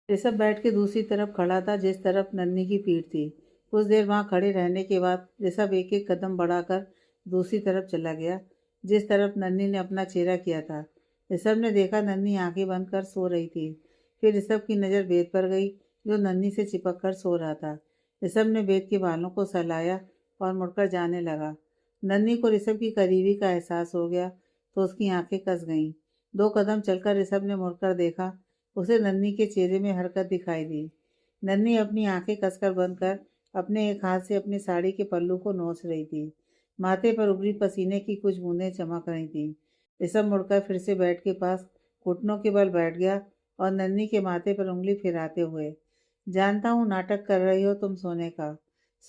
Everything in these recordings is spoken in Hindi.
ऋषभ बैठ के दूसरी तरफ खड़ा था जिस तरफ नन्ही की पीठ थी। कुछ देर वहां खड़े रहने के बाद ऋषभ एक एक कदम बढ़ाकर दूसरी तरफ चला गया जिस तरफ नन्ही ने अपना चेहरा किया था। ऋषभ ने देखा नन्ही आंखें बंद कर सो रही थी। फिर ऋषभ की नज़र बेद पर गई जो नन्ही से चिपक कर सो रहा था। ऋषभ ने बेद के बालों को सहलाया और मुड़कर जाने लगा। नन्ही को ऋषभ की करीबी का एहसास हो गया तो उसकी आंखें कस गईं। 2 कदम चलकर ऋषभ ने मुड़कर देखा। उसे नन्ही के चेहरे में हरकत दिखाई दी। नन्ही अपनी आंखें कसकर बंद कर अपने एक हाथ से अपनी साड़ी के पल्लू को नोच रही थी। माथे पर उभरी पसीने की कुछ बूंदें चमक रही थीं। ऋषभ मुड़कर फिर से बेड के पास घुटनों के बल बैठ गया और नन्ही के माथे पर उंगली फिराते हुए, जानता हूँ नाटक कर रही हो तुम सोने का।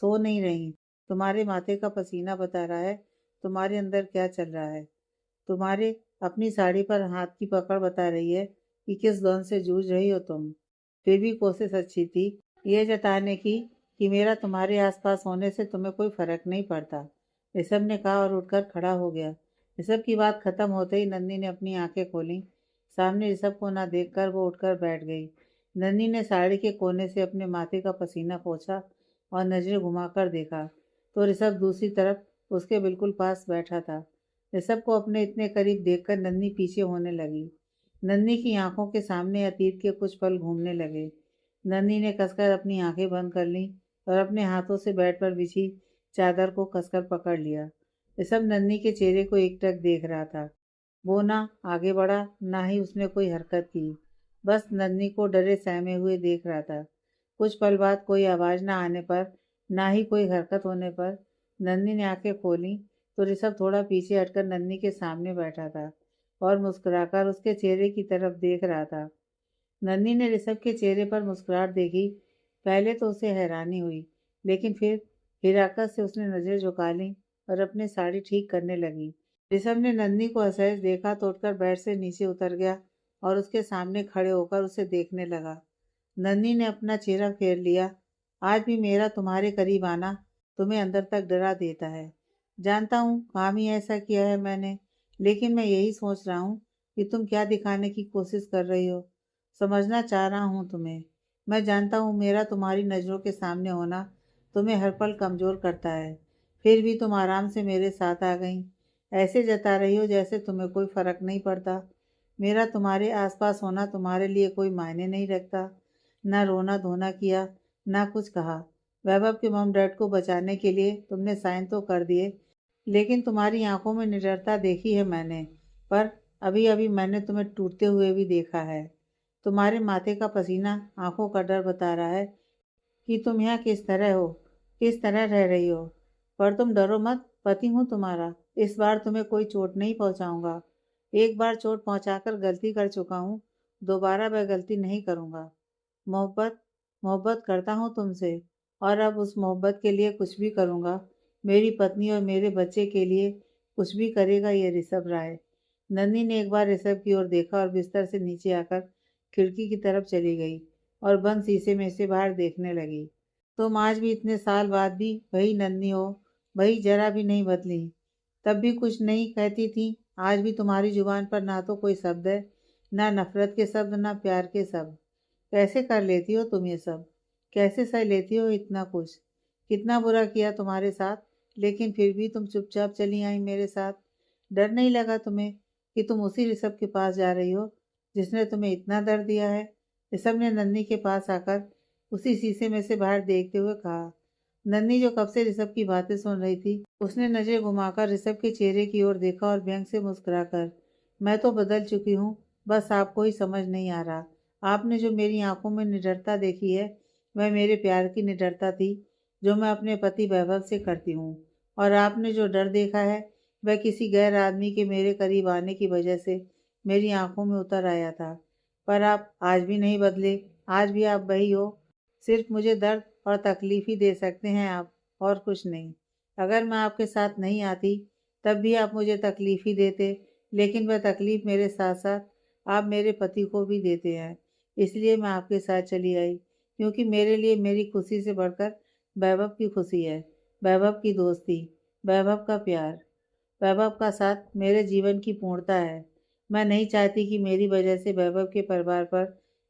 सो नहीं रही। तुम्हारे माथे का पसीना बता रहा है तुम्हारे अंदर क्या चल रहा है। तुम्हारे अपनी साड़ी पर हाथ की पकड़ बता रही है कि किस द्वंद से जूझ रही हो तुम। फिर भी कोशिश अच्छी थी यह जताने की कि मेरा तुम्हारे आसपास होने से तुम्हें कोई फर्क नहीं पड़ता। ऋषभ ने कहा और उठकर खड़ा हो गया। ऋषभ की बात खत्म होते ही नन्ही ने अपनी आंखें खोली। सामने ऋषभ को ना देखकर वो उठकर बैठ गई। नन्ही ने साड़ी के कोने से अपने माथे का पसीना पोंछा और नजरें घुमाकर देखा तो ऋषभ दूसरी तरफ उसके बिल्कुल पास बैठा था। ऋषभ को अपने इतने करीब देखकर नन्ही पीछे होने लगी। नन्ही की आंखों के सामने अतीत के कुछ पल घूमने लगे। नन्ही ने कसकर अपनी आंखें बंद कर लीं और अपने हाथों से बेड पर बिछी चादर को कसकर पकड़ लिया। ऋषभ नन्ही के चेहरे को एकटक देख रहा था। वो ना आगे बढ़ा ना ही उसने कोई हरकत की, बस नन्ही को डरे सहमे हुए देख रहा था। कुछ पल बाद कोई आवाज़ न आने पर ना ही कोई हरकत होने पर नन्ही ने आंखें खोली तो ऋषभ थोड़ा पीछे हटकर नन्ही के सामने बैठा था और मुस्कुराकर उसके चेहरे की तरफ देख रहा था। नन्ही ने ऋषभ के चेहरे पर मुस्कुराहट देखी। पहले तो उसे हैरानी हुई, लेकिन फिर हिराकत से उसने नज़र झुका ली और अपनी साड़ी ठीक करने लगी। ऋषभ ने नन्ही को असहज देखा तो उठकर बेड से नीचे उतर गया और उसके सामने खड़े होकर उसे देखने लगा। नन्ही ने अपना चेहरा फेर लिया। आज भी मेरा तुम्हारे करीब आना तुम्हें अंदर तक डरा देता है। जानता हूँ काम ही ऐसा किया है मैंने, लेकिन मैं यही सोच रहा हूँ कि तुम क्या दिखाने की कोशिश कर रही हो। समझना चाह रहा हूँ तुम्हें। मैं जानता हूँ मेरा तुम्हारी नज़रों के सामने होना तुम्हें हर पल कमज़ोर करता है। फिर भी तुम आराम से मेरे साथ आ गई। ऐसे जता रही हो जैसे तुम्हें कोई फ़र्क नहीं पड़ता। मेरा तुम्हारे आसपास होना तुम्हारे लिए कोई मायने नहीं रखता। ना रोना धोना किया, ना कुछ कहा। वैभव के मॉम डैड को बचाने के लिए तुमने साइन तो कर दिए, लेकिन तुम्हारी आंखों में निडरता देखी है मैंने। पर अभी अभी मैंने तुम्हें टूटते हुए भी देखा है। तुम्हारे माथे का पसीना आंखों का डर बता रहा है कि तुम यहाँ किस तरह हो, किस तरह रह रही हो। पर तुम डरो मत, पति हूँ तुम्हारा। इस बार तुम्हें कोई चोट नहीं पहुँचाऊंगा। एक बार चोट पहुँचाकर गलती कर चुका हूँ, दोबारा वह गलती नहीं करूँगा। मोहब्बत मोहब्बत करता हूँ तुमसे और अब उस मोहब्बत के लिए कुछ भी करूँगा। मेरी पत्नी और मेरे बच्चे के लिए कुछ भी करेगा ये ऋषभ राय। नन्ही ने एक बार ऋषभ की ओर देखा और बिस्तर से नीचे आकर खिड़की की तरफ चली गई और बंद शीशे में से बाहर देखने लगी। तुम आज भी इतने साल बाद भी वही नन्ही हो, वही जरा भी नहीं बदली। तब भी कुछ नहीं कहती थी, आज भी तुम्हारी जुबान पर ना तो कोई शब्द है, ना नफरत के शब्द, ना प्यार के शब्द। कैसे कर लेती हो तुम ये सब? कैसे सह लेती हो इतना कुछ? कितना बुरा किया तुम्हारे साथ, लेकिन फिर भी तुम चुपचाप चली आई मेरे साथ। डर नहीं लगा तुम्हें कि तुम उसी ऋषभ के पास जा रही हो जिसने तुम्हें इतना दर्द दिया है? ऋषभ ने नन्ही के पास आकर उसी शीशे में से बाहर देखते हुए कहा। नन्ही जो कब से ऋषभ की बातें सुन रही थी, उसने नजरें घुमाकर ऋषभ के चेहरे की ओर देखा और व्यंग से मुस्कुराकर, मैं तो बदल चुकी हूँ, बस आपको ही समझ नहीं आ रहा। आपने जो मेरी आंखों में निडरता देखी है, वह मेरे प्यार की निडरता थी जो मैं अपने पति वैभव से करती हूँ। और आपने जो डर देखा है वह किसी गैर आदमी के मेरे करीब आने की वजह से मेरी आंखों में उतर आया था। पर आप आज भी नहीं बदले, आज भी आप वही हो। सिर्फ मुझे दर्द और तकलीफ ही दे सकते हैं आप, और कुछ नहीं। अगर मैं आपके साथ नहीं आती तब भी आप मुझे तकलीफ ही देते, लेकिन वह तकलीफ मेरे साथ साथ आप मेरे पति को भी देते हैं। इसलिए मैं आपके साथ चली आई, क्योंकि मेरे लिए मेरी खुशी से बढ़कर वैभव की खुशी है, वैभव की दोस्ती, वैभव का प्यार, वैभव का साथ मेरे जीवन की पूर्णता है। मैं नहीं चाहती कि मेरी वजह से वैभव के परिवार पर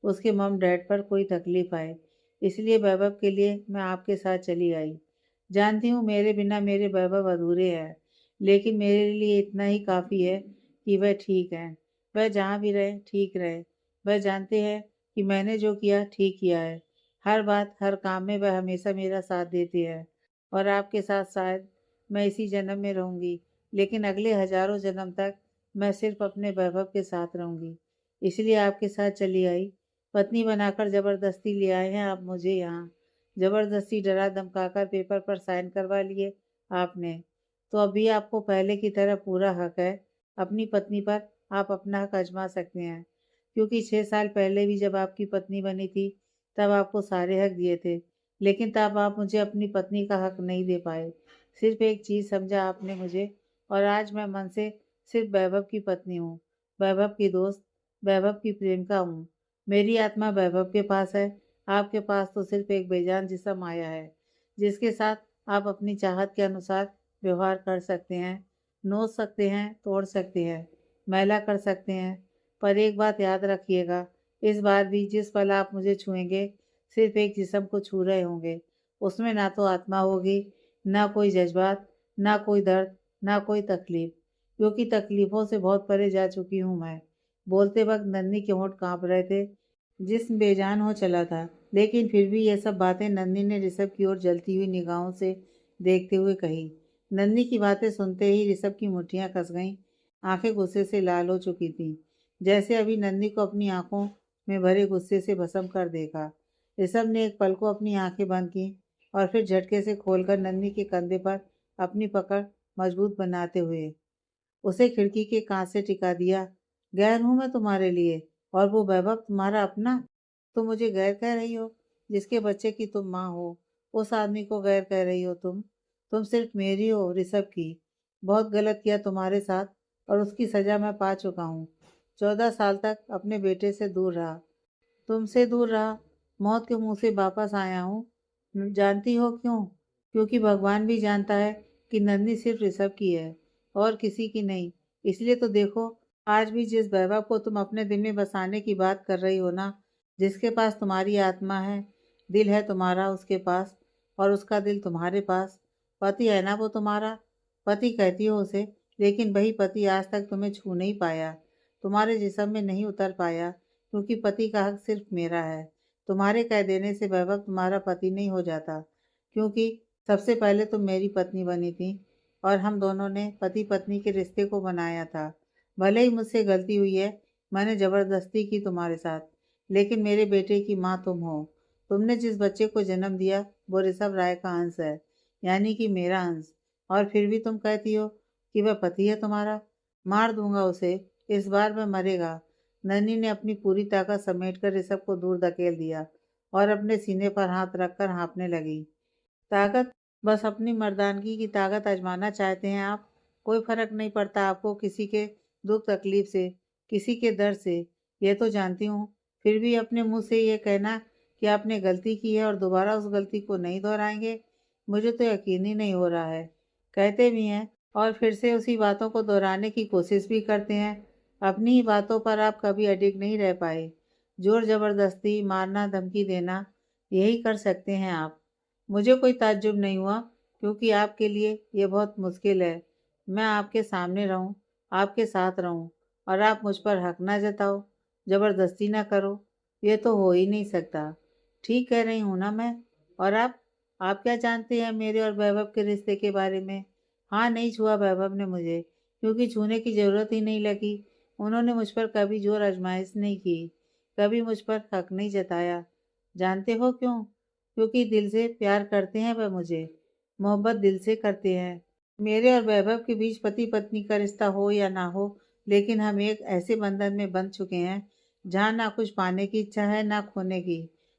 उसके मम डैड पर कोई तकलीफ आए, इसलिए वैभव के लिए मैं आपके साथ चली आई। जानती हूँ मेरे बिना मेरे वैभव अधूरे हैं, लेकिन मेरे लिए इतना ही काफ़ी है कि वह ठीक हैं। वह जहाँ भी रहे ठीक रहे। वह जानते हैं कि मैंने जो किया ठीक किया है। हर बात हर काम में वह हमेशा मेरा साथ देते हैं। और आपके साथ शायद मैं इसी जन्म में रहूँगी, लेकिन अगले हज़ारों जन्म तक मैं सिर्फ अपने वैभव के साथ रहूँगी। इसलिए आपके साथ चली आई। पत्नी बनाकर ज़बरदस्ती ले आए हैं आप मुझे यहाँ। ज़बरदस्ती डरा धमकाकर पेपर पर साइन करवा लिए आपने। तो अभी आपको पहले की तरह पूरा हक है। अपनी पत्नी पर आप अपना हक आजमा सकते हैं। क्योंकि 6 साल पहले भी जब आपकी पत्नी बनी थी, तब आपको सारे हक दिए थे। लेकिन तब आप मुझे अपनी पत्नी का हक नहीं दे पाए। सिर्फ एक चीज़ समझा आपने मुझे, और आज मैं मन से सिर्फ वैभव की पत्नी हूँ, वैभव की दोस्त, वैभव की प्रेमिका हूँ। मेरी आत्मा वैभव के पास है। आपके पास तो सिर्फ एक बेजान जिस्म आया है, जिसके साथ आप अपनी चाहत के अनुसार व्यवहार कर सकते हैं, नोच सकते हैं, तोड़ सकते हैं, मैला कर सकते हैं। पर एक बात याद रखिएगा, इस बार भी जिस पल आप मुझे छुएंगे, सिर्फ एक जिस्म को छू रहे होंगे। उसमें ना तो आत्मा होगी, ना कोई जज्बात, ना कोई दर्द, ना कोई तकलीफ। क्योंकि तकलीफ़ों से बहुत परे जा चुकी हूँ मैं। बोलते वक्त नन्ही के होंठ काँप रहे थे, जिस्म बेजान हो चला था। लेकिन फिर भी ये सब बातें नन्ही ने ऋषभ की ओर जलती हुई निगाहों से देखते हुए कही। नन्ही की बातें सुनते ही ऋषभ की मुट्ठियाँ कस गईं, आंखें गुस्से से लाल हो चुकी थीं, जैसे अभी नन्ही को अपनी आंखों में भरे गुस्से से भस्म कर देगा। ऋषभ ने एक पल को अपनी आंखें बंद की और फिर झटके से खोलकर नन्ही के कंधे पर अपनी पकड़ मजबूत बनाते हुए उसे खिड़की के कांच से टिका दिया। गैर हूं मैं तुम्हारे लिए, और वो वैभव तुम्हारा अपना। तुम मुझे गैर कह रही हो, जिसके बच्चे की तुम माँ हो। उस आदमी को गैर कह रही हो तुम सिर्फ मेरी हो, ऋषभ की। बहुत गलत किया तुम्हारे साथ, और उसकी सजा मैं पा चुका हूँ। 14 साल तक अपने बेटे से दूर रहा, तुमसे दूर रहा, मौत के मुंह से वापस आया हूँ। जानती हो क्यों? क्योंकि भगवान भी जानता है कि नंदी सिर्फ ऋषभ की है और किसी की नहीं। इसलिए तो देखो, आज भी जिस वैभव को तुम अपने दिल में बसाने की बात कर रही हो ना, जिसके पास तुम्हारी आत्मा है, दिल है तुम्हारा उसके पास, और उसका दिल तुम्हारे पास। पति है ना वो तुम्हारा, पति कहती हो उसे, लेकिन वही पति आज तक तुम्हें छू नहीं पाया, तुम्हारे जिस्म में नहीं उतर पाया, क्योंकि पति का हक सिर्फ मेरा है। तुम्हारे कह देने से वैभव तुम्हारा पति नहीं हो जाता, क्योंकि सबसे पहले तुम मेरी पत्नी बनी थी, और हम दोनों ने पति पत्नी के रिश्ते को बनाया था। भले ही मुझसे गलती हुई है, मैंने ज़बरदस्ती की तुम्हारे साथ, लेकिन मेरे बेटे की माँ तुम हो। तुमने जिस बच्चे को जन्म दिया वो ऋषभ राय का अंश है, यानी कि मेरा अंश। और फिर भी तुम कहती हो कि वह पति है तुम्हारा। मार दूंगा उसे, इस बार वह मरेगा। नन्ही ने अपनी पूरी ताकत समेटकर ऋषभ को दूर धकेल दिया और अपने सीने पर हाथ रखकर हाँफने लगी। ताकत? बस अपनी मर्दानगी की ताकत आजमाना चाहते हैं आप? कोई फर्क नहीं पड़ता आपको किसी के दुख तकलीफ से, किसी के दर्द से, ये तो जानती हूँ। फिर भी अपने मुंह से ये कहना कि आपने गलती की है और दोबारा उस गलती को नहीं दोहराएंगे, मुझे तो यकीन ही नहीं हो रहा है। कहते भी हैं और फिर से उसी बातों को दोहराने की कोशिश भी करते हैं। अपनी ही बातों पर आप कभी अडिग नहीं रह पाए। जोर ज़बरदस्ती, मारना, धमकी देना, यही कर सकते हैं आप। मुझे कोई ताज्जुब नहीं हुआ, क्योंकि आपके लिए ये बहुत मुश्किल है। मैं आपके सामने रहूं, आपके साथ रहूं, और आप मुझ पर हक ना जताओ, ज़बरदस्ती ना करो। ये तो हो ही नहीं सकता। ठीक कह रही हूँ ना मैं? और आप क्या जानते हैं मेरे और वैभव के रिश्ते के बारे में? हाँ, नहीं छुआ वैभव ने मुझे, क्योंकि छूने की ज़रूरत ही नहीं लगी। उन्होंने मुझ पर कभी जोर आजमाइश नहीं की, कभी मुझ पर हक नहीं जताया। जानते हो क्यों? क्योंकि दिल से प्यार करते हैं वह मुझे, मोहब्बत दिल से करते हैं। मेरे और वैभव के बीच पति पत्नी का रिश्ता हो या ना हो, लेकिन हम एक ऐसे बंधन में बंध चुके हैं जहाँ ना कुछ पाने की इच्छा है ना खोने की।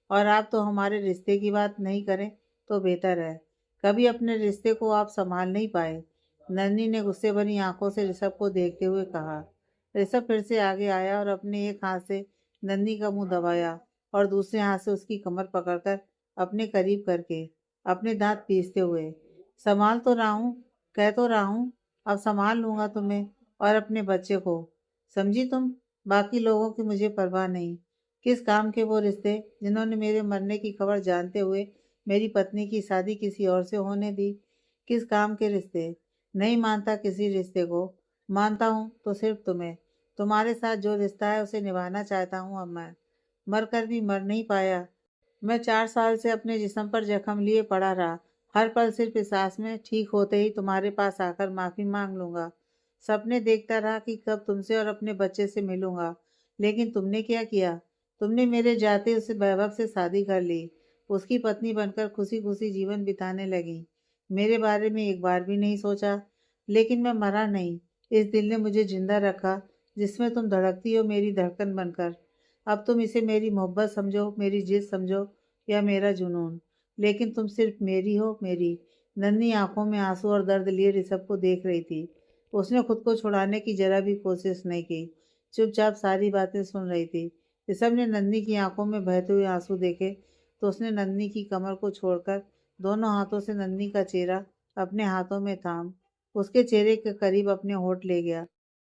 और आप तो हमारे रिश्ते की बात नहीं करें तो बेहतर है। कभी अपने रिश्ते को आप संभाल नहीं पाए। नन्ही ने गुस्से भरी आंखों से ऋषभ को देखते हुए कहा। ऋषभ फिर से आगे आया और अपने एक हाथ से नन्ही का मुंह दबाया और दूसरे हाथ से उसकी कमर पकड़कर अपने करीब करके अपने दांत पीसते हुए, संभाल तो रहा हूँ, कह तो रहा हूँ, अब संभाल लूंगा तुम्हें और अपने बच्चे को। समझी तुम? बाकी लोगों की मुझे परवाह नहीं। किस काम के वो रिश्ते जिन्होंने मेरे मरने की खबर जानते हुए मेरी पत्नी की शादी किसी और से होने दी? किस काम के रिश्ते? नहीं मानता किसी रिश्ते को। मानता हूँ तो सिर्फ तुम्हें। तुम्हारे साथ जो रिश्ता है उसे निभाना चाहता हूँ अब मैं। मरकर भी मर नहीं पाया। मैं 4 साल से अपने जिस्म पर जख्म लिए पड़ा रहा। हर पल सिर्फ इस आस में ठीक होते ही तुम्हारे पास आकर माफ़ी मांग लूँगा। सपने देखता रहा कि कब तुमसे और अपने बच्चे से मिलूँगा। लेकिन तुमने क्या किया? तुमने मेरे जाते उस वैभव से शादी कर ली। उसकी पत्नी बनकर खुशी-खुशी जीवन बिताने लगी। मेरे बारे में एक बार भी नहीं सोचा। लेकिन मैं मरा नहीं। इस दिल ने मुझे ज़िंदा रखा, जिसमें तुम धड़कती हो मेरी धड़कन बनकर। अब तुम इसे मेरी मोहब्बत समझो, मेरी जिद समझो या मेरा जुनून, लेकिन तुम सिर्फ मेरी हो, मेरी। नन्ही आंखों में आंसू और दर्द लिए ऋषभ को देख रही थी। उसने खुद को छुड़ाने की जरा भी कोशिश नहीं की, चुपचाप सारी बातें सुन रही थी। ऋषभ ने नन्ही की आंखों में बहते हुए आंसू देखे तो उसने नन्ही की कमर को छोड़कर दोनों हाथों से नन्ही का चेहरा अपने हाथों में थाम उसके चेहरे के करीब अपने होठ ले गया।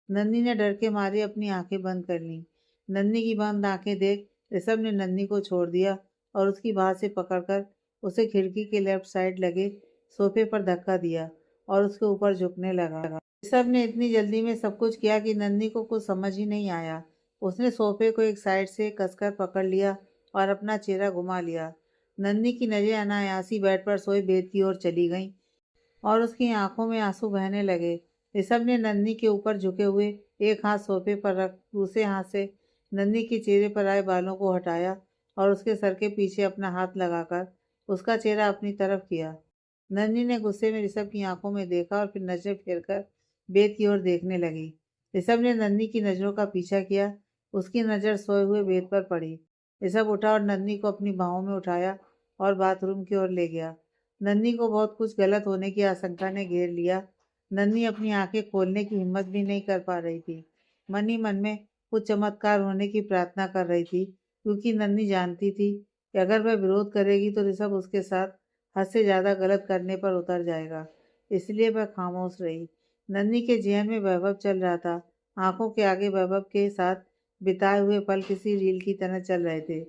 नन्ही ने डर के मारे अपनी आंखें बंद कर लीं। नन्ही की बंद आंखें देख ऋषभ ने नन्ही को छोड़ दिया और उसकी बाह से पकड़कर उसे खिड़की के लेफ्ट साइड लगे सोफे पर धक्का दिया और उसके ऊपर झुकने लगा। ऋषभ ने इतनी जल्दी में सब कुछ किया कि नन्ही को कुछ समझ ही नहीं आया। उसने सोफे को एक साइड से कसकर पकड़ लिया और अपना चेहरा घुमा लिया। नन्ही की नजरें अनायासी बेड पर सोए बेद की ओर चली गईं और उसकी आंखों में आंसू बहने लगे। ऋषभ ने नन्ही के ऊपर झुके हुए एक हाथ सोफे पर रख दूसरे हाथ से नन्ही के चेहरे पर आए बालों को हटाया और उसके सर के पीछे अपना हाथ लगाकर उसका चेहरा अपनी तरफ किया। नन्ही ने गुस्से में ऋषभ की आंखों में देखा और फिर नजरें फेरकर बेद की ओर देखने लगी। ऋषभ ने नन्ही की नजरों का पीछा किया। उसकी नज़र सोए हुए बेद पर पड़ी। ऋषभ उठा और नन्ही को अपनी बाहों में उठाया और बाथरूम की ओर ले गया। नन्ही को बहुत कुछ गलत होने की आशंका ने घेर लिया। नन्ही अपनी आंखें खोलने की हिम्मत भी नहीं कर पा रही थी। मन ही मन में कुछ चमत्कार होने की प्रार्थना कर रही थी, क्योंकि नन्ही जानती थी कि अगर वह विरोध करेगी तो ऋषभ उसके साथ हद से ज़्यादा गलत करने पर उतर जाएगा। इसलिए वह खामोश रही। नन्ही के ज़हन में वैभव चल रहा था। आंखों के आगे वैभव के साथ बिताए हुए पल किसी रील की तरह चल रहे थे।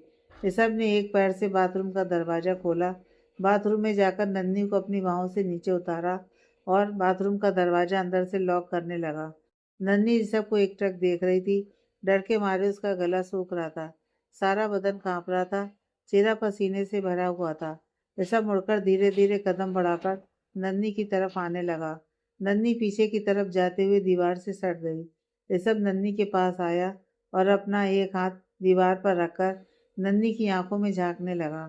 ऋषभ ने एक पैर से बाथरूम का दरवाज़ा खोला। बाथरूम में जाकर नन्ही को अपनी बाहों से नीचे उतारा और बाथरूम का दरवाज़ा अंदर से लॉक करने लगा। नन्ही ऋषभ को एकटक देख रही थी। डर के मारे उसका गला सूख रहा था। सारा बदन कांप रहा था। चेहरा पसीने से भरा हुआ था। ऋषभ मुड़कर धीरे धीरे कदम बढ़ाकर नन्ही की तरफ आने लगा। नन्ही पीछे की तरफ जाते हुए दीवार से सट गई। ऋषभ नन्ही के पास आया और अपना एक हाथ दीवार पर रखकर नन्ही की आंखों में झांकने लगा।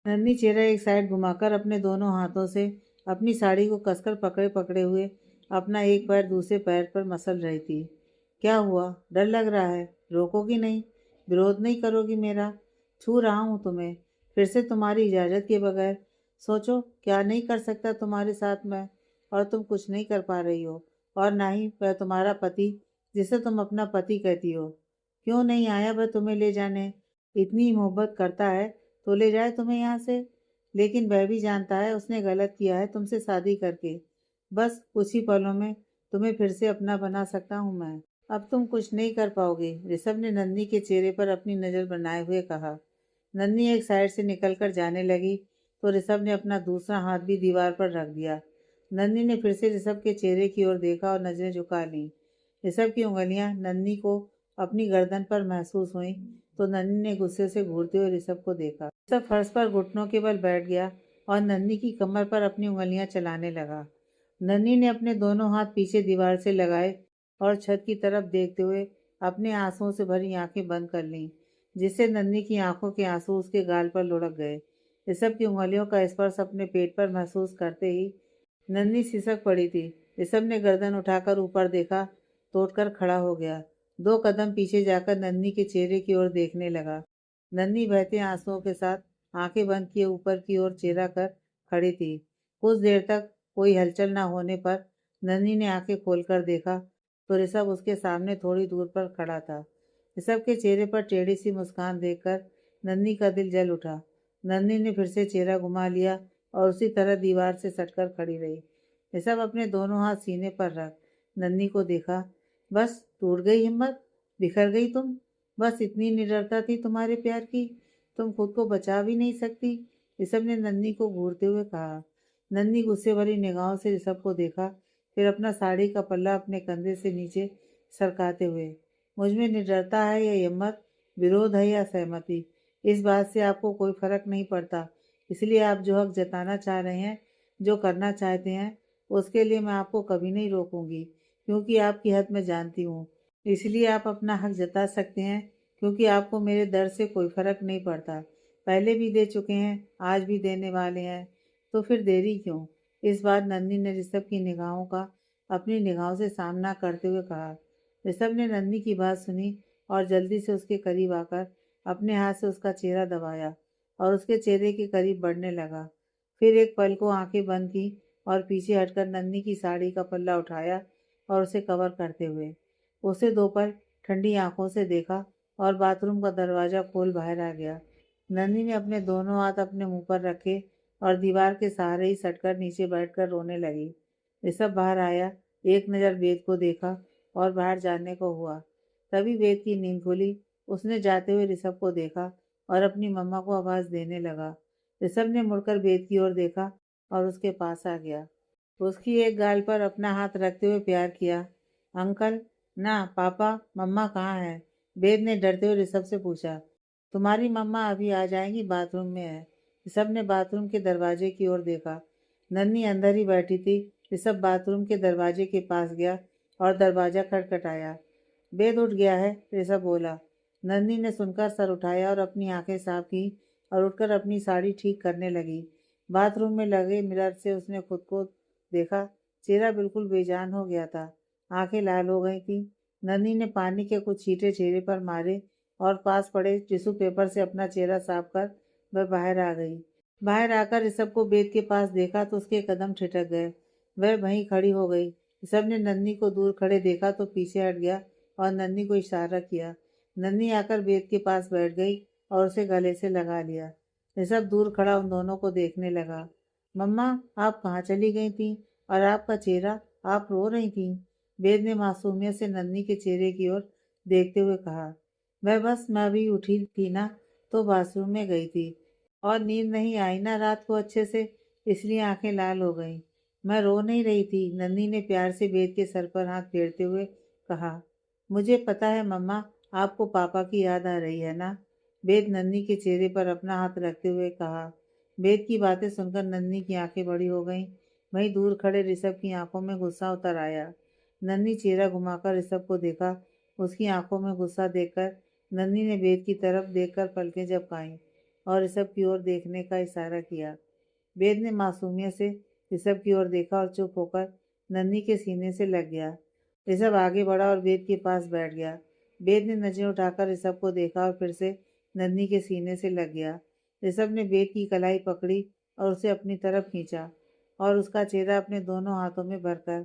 नन्ही चेहरा एक साइड घुमाकर अपने दोनों हाथों से अपनी साड़ी को कसकर पकड़े पकड़े हुए अपना एक पैर दूसरे पैर पर मसल रही थी। क्या हुआ? डर लग रहा है? रोकोगी नहीं? विरोध नहीं करोगी मेरा? छू रहा हूँ तुम्हें, फिर से तुम्हारी इजाज़त के बगैर। सोचो क्या नहीं कर सकता तुम्हारे साथ मैं, और तुम कुछ नहीं कर पा रही हो, और ना ही वह तुम्हारा पति जिसे तुम अपना पति कहती हो। क्यों नहीं आया वह तुम्हें ले जाने? इतनी मोहब्बत करता है तो ले जाए तुम्हें यहाँ से। लेकिन वह भी जानता है उसने गलत किया है तुमसे शादी करके। बस कुछ ही पलों में तुम्हें फिर से अपना बना सकता हूँ मैं। अब तुम कुछ नहीं कर पाओगे, ऋषभ ने नन्ही के चेहरे पर अपनी नज़र बनाए हुए कहा। नन्ही एक साइड से निकलकर जाने लगी तो ऋषभ ने अपना दूसरा हाथ भी दीवार पर रख दिया। नन्ही ने फिर से ऋषभ के चेहरे की ओर देखा और नजरें झुका लीं। ऋषभ की उंगलियां नन्ही को अपनी गर्दन पर महसूस हुई तो नन्ही ने गुस्से से घूरते हुए ऋषभ को देखा। ऋषभ फर्श पर घुटनों के बल बैठ गया और नन्ही की कमर पर अपनी उंगलियां चलाने लगा। नन्ही ने अपने दोनों हाथ पीछे दीवार से लगाए और छत की तरफ देखते हुए अपने आंसुओं से भरी आंखें बंद कर लीं, जिससे नन्ही की आंखों के आंसू उसके गाल पर लुढ़क गए। ऋषभ की उंगलियों का स्पर्श अपने पेट पर महसूस करते ही नन्ही सिसक पड़ी थी। ऋषभ ने गर्दन उठाकर ऊपर देखा तो उठकर खड़ा हो गया। 2 कदम पीछे जाकर नन्ही के चेहरे की ओर देखने लगा। नन्ही बहते आंसुओं के साथ आंखें बंद किए ऊपर की ओर चेहरा कर खड़ी थी। कुछ देर तक कोई हलचल न होने पर नन्ही ने आंखें खोलकर देखा तो ऋषभ उसके सामने थोड़ी दूर पर खड़ा था। ऋषभ के चेहरे पर टेढ़ी सी मुस्कान देखकर नन्ही का दिल जल उठा। नन्ही ने फिर से चेहरा घुमा लिया और उसी तरह दीवार से सटकर खड़ी रही। ऋषभ अपने दोनों हाथ सीने पर रख नन्ही को देखा। बस टूट गई हिम्मत? बिखर गई तुम? बस इतनी निडरता थी तुम्हारे प्यार की, तुम खुद को बचा भी नहीं सकती। ऋषभ ने नन्ही को घूरते हुए कहा। नन्ही गुस्से भरी निगाहों से ऋषभ को देखा, फिर अपना साड़ी का पल्ला अपने कंधे से नीचे सरकाते हुए, मुझ में निडरता है या हिम्मत, विरोध है या सहमति, इस बात से आपको कोई फर्क नहीं पड़ता। इसलिए आप जो हक जताना चाह रहे हैं, जो करना चाहते हैं, उसके लिए मैं आपको कभी नहीं रोकूंगी, क्योंकि आपकी हद मैं जानती हूँ। इसलिए आप अपना हक जता सकते हैं, क्योंकि आपको मेरे दर्द से कोई फर्क नहीं पड़ता। पहले भी दे चुके हैं, आज भी देने वाले हैं, तो फिर देरी क्यों? इस बार नन्ही ने ऋषभ की निगाहों का अपनी निगाहों से सामना करते हुए कहा। ऋषभ ने नन्ही की बात सुनी और जल्दी से उसके करीब आकर अपने हाथ से उसका चेहरा दबाया और उसके चेहरे के करीब बढ़ने लगा। फिर एक पल को आंखें बंद की और पीछे हटकर नन्ही की साड़ी का पल्ला उठाया और उसे कवर करते हुए उसे दो पल ठंडी आंखों से देखा और बाथरूम का दरवाज़ा खोल बाहर आ गया। नन्ही ने अपने दोनों हाथ अपने मुंह पर रखे और दीवार के सहारे ही सटकर नीचे बैठकर रोने लगी। ऋषभ बाहर आया, एक नज़र वेद को देखा और बाहर जाने को हुआ। तभी वेद की नींद खुली। उसने जाते हुए ऋषभ को देखा और अपनी मम्मा को आवाज़ देने लगा। ऋषभ ने मुड़कर वेद की ओर देखा और उसके पास आ गया। उसकी एक गाल पर अपना हाथ रखते हुए प्यार किया। अंकल, ना पापा, मम्मा कहाँ है? वेद ने डरते हुए ऋषभ से पूछा। तुम्हारी मम्मा अभी आ जाएंगी, बाथरूम में है। ऋषभ ने बाथरूम के दरवाजे की ओर देखा। नन्ही अंदर ही बैठी थी। ऋषभ बाथरूम के दरवाजे के पास गया और दरवाजा खटखटाया। वेद उठ गया है, ऋषभ बोला। नन्ही ने सुनकर सर उठाया और अपनी आंखें साफ की और उठकर अपनी साड़ी ठीक करने लगी। बाथरूम में लगे मिरर से उसने खुद को देखा। चेहरा बिल्कुल बेजान हो गया था, आंखें लाल हो गई थी। नन्ही ने पानी के कुछ छींटे चेहरे पर मारे और पास पड़े टिश्यू पेपर से अपना चेहरा साफ कर वह बाहर आ गई। बाहर आकर ऋषभ को बेड के पास देखा तो उसके कदम ठिठक गए। वह वहीं खड़ी हो गई। ऋषभ ने नन्ही को दूर खड़े देखा तो पीछे हट गया और नन्ही को इशारा किया। नन्ही आकर बेड के पास बैठ गई और उसे गले से लगा लिया। ऋषभ दूर खड़ा उन दोनों को देखने लगा। मम्मा, आप कहाँ चली गई थी? और आपका चेहरा, आप रो रही थी? वेद ने मासूमियत से नन्ही के चेहरे की ओर देखते हुए कहा। मैं अभी उठी थी ना, तो बाथरूम में गई थी और नींद नहीं आई ना रात को अच्छे से, इसलिए आंखें लाल हो गईं। मैं रो नहीं रही थी, नन्ही ने प्यार से वेद के सर पर हाथ फेरते हुए कहा। मुझे पता है मम्मा, आपको पापा की याद आ रही है ना? वेद नन्ही के चेहरे पर अपना हाथ रखते हुए कहा। वेद की बातें सुनकर नन्ही की आंखें बड़ी हो गईं। वहीं दूर खड़े ऋषभ की आंखों में गुस्सा उतर आया। नन्ही चेहरा घुमाकर ऋषभ को देखा। उसकी आंखों में गुस्सा देखकर नन्ही ने वेद की तरफ देखकर पलकें झपकाईं और ऋषभ की ओर देखने का इशारा किया। वेद ने मासूमियत से ऋषभ की ओर देखा और चुप होकर नन्ही के सीने से लग गया। ऋषभ आगे बढ़ा और वेद के पास बैठ गया। वेद ने नजरें उठाकर ऋषभ को देखा और फिर से नन्ही के सीने से लग गया। ऋषभ ने वेद की कलाई पकड़ी और उसे अपनी तरफ खींचा और उसका चेहरा अपने दोनों हाथों में भरकर,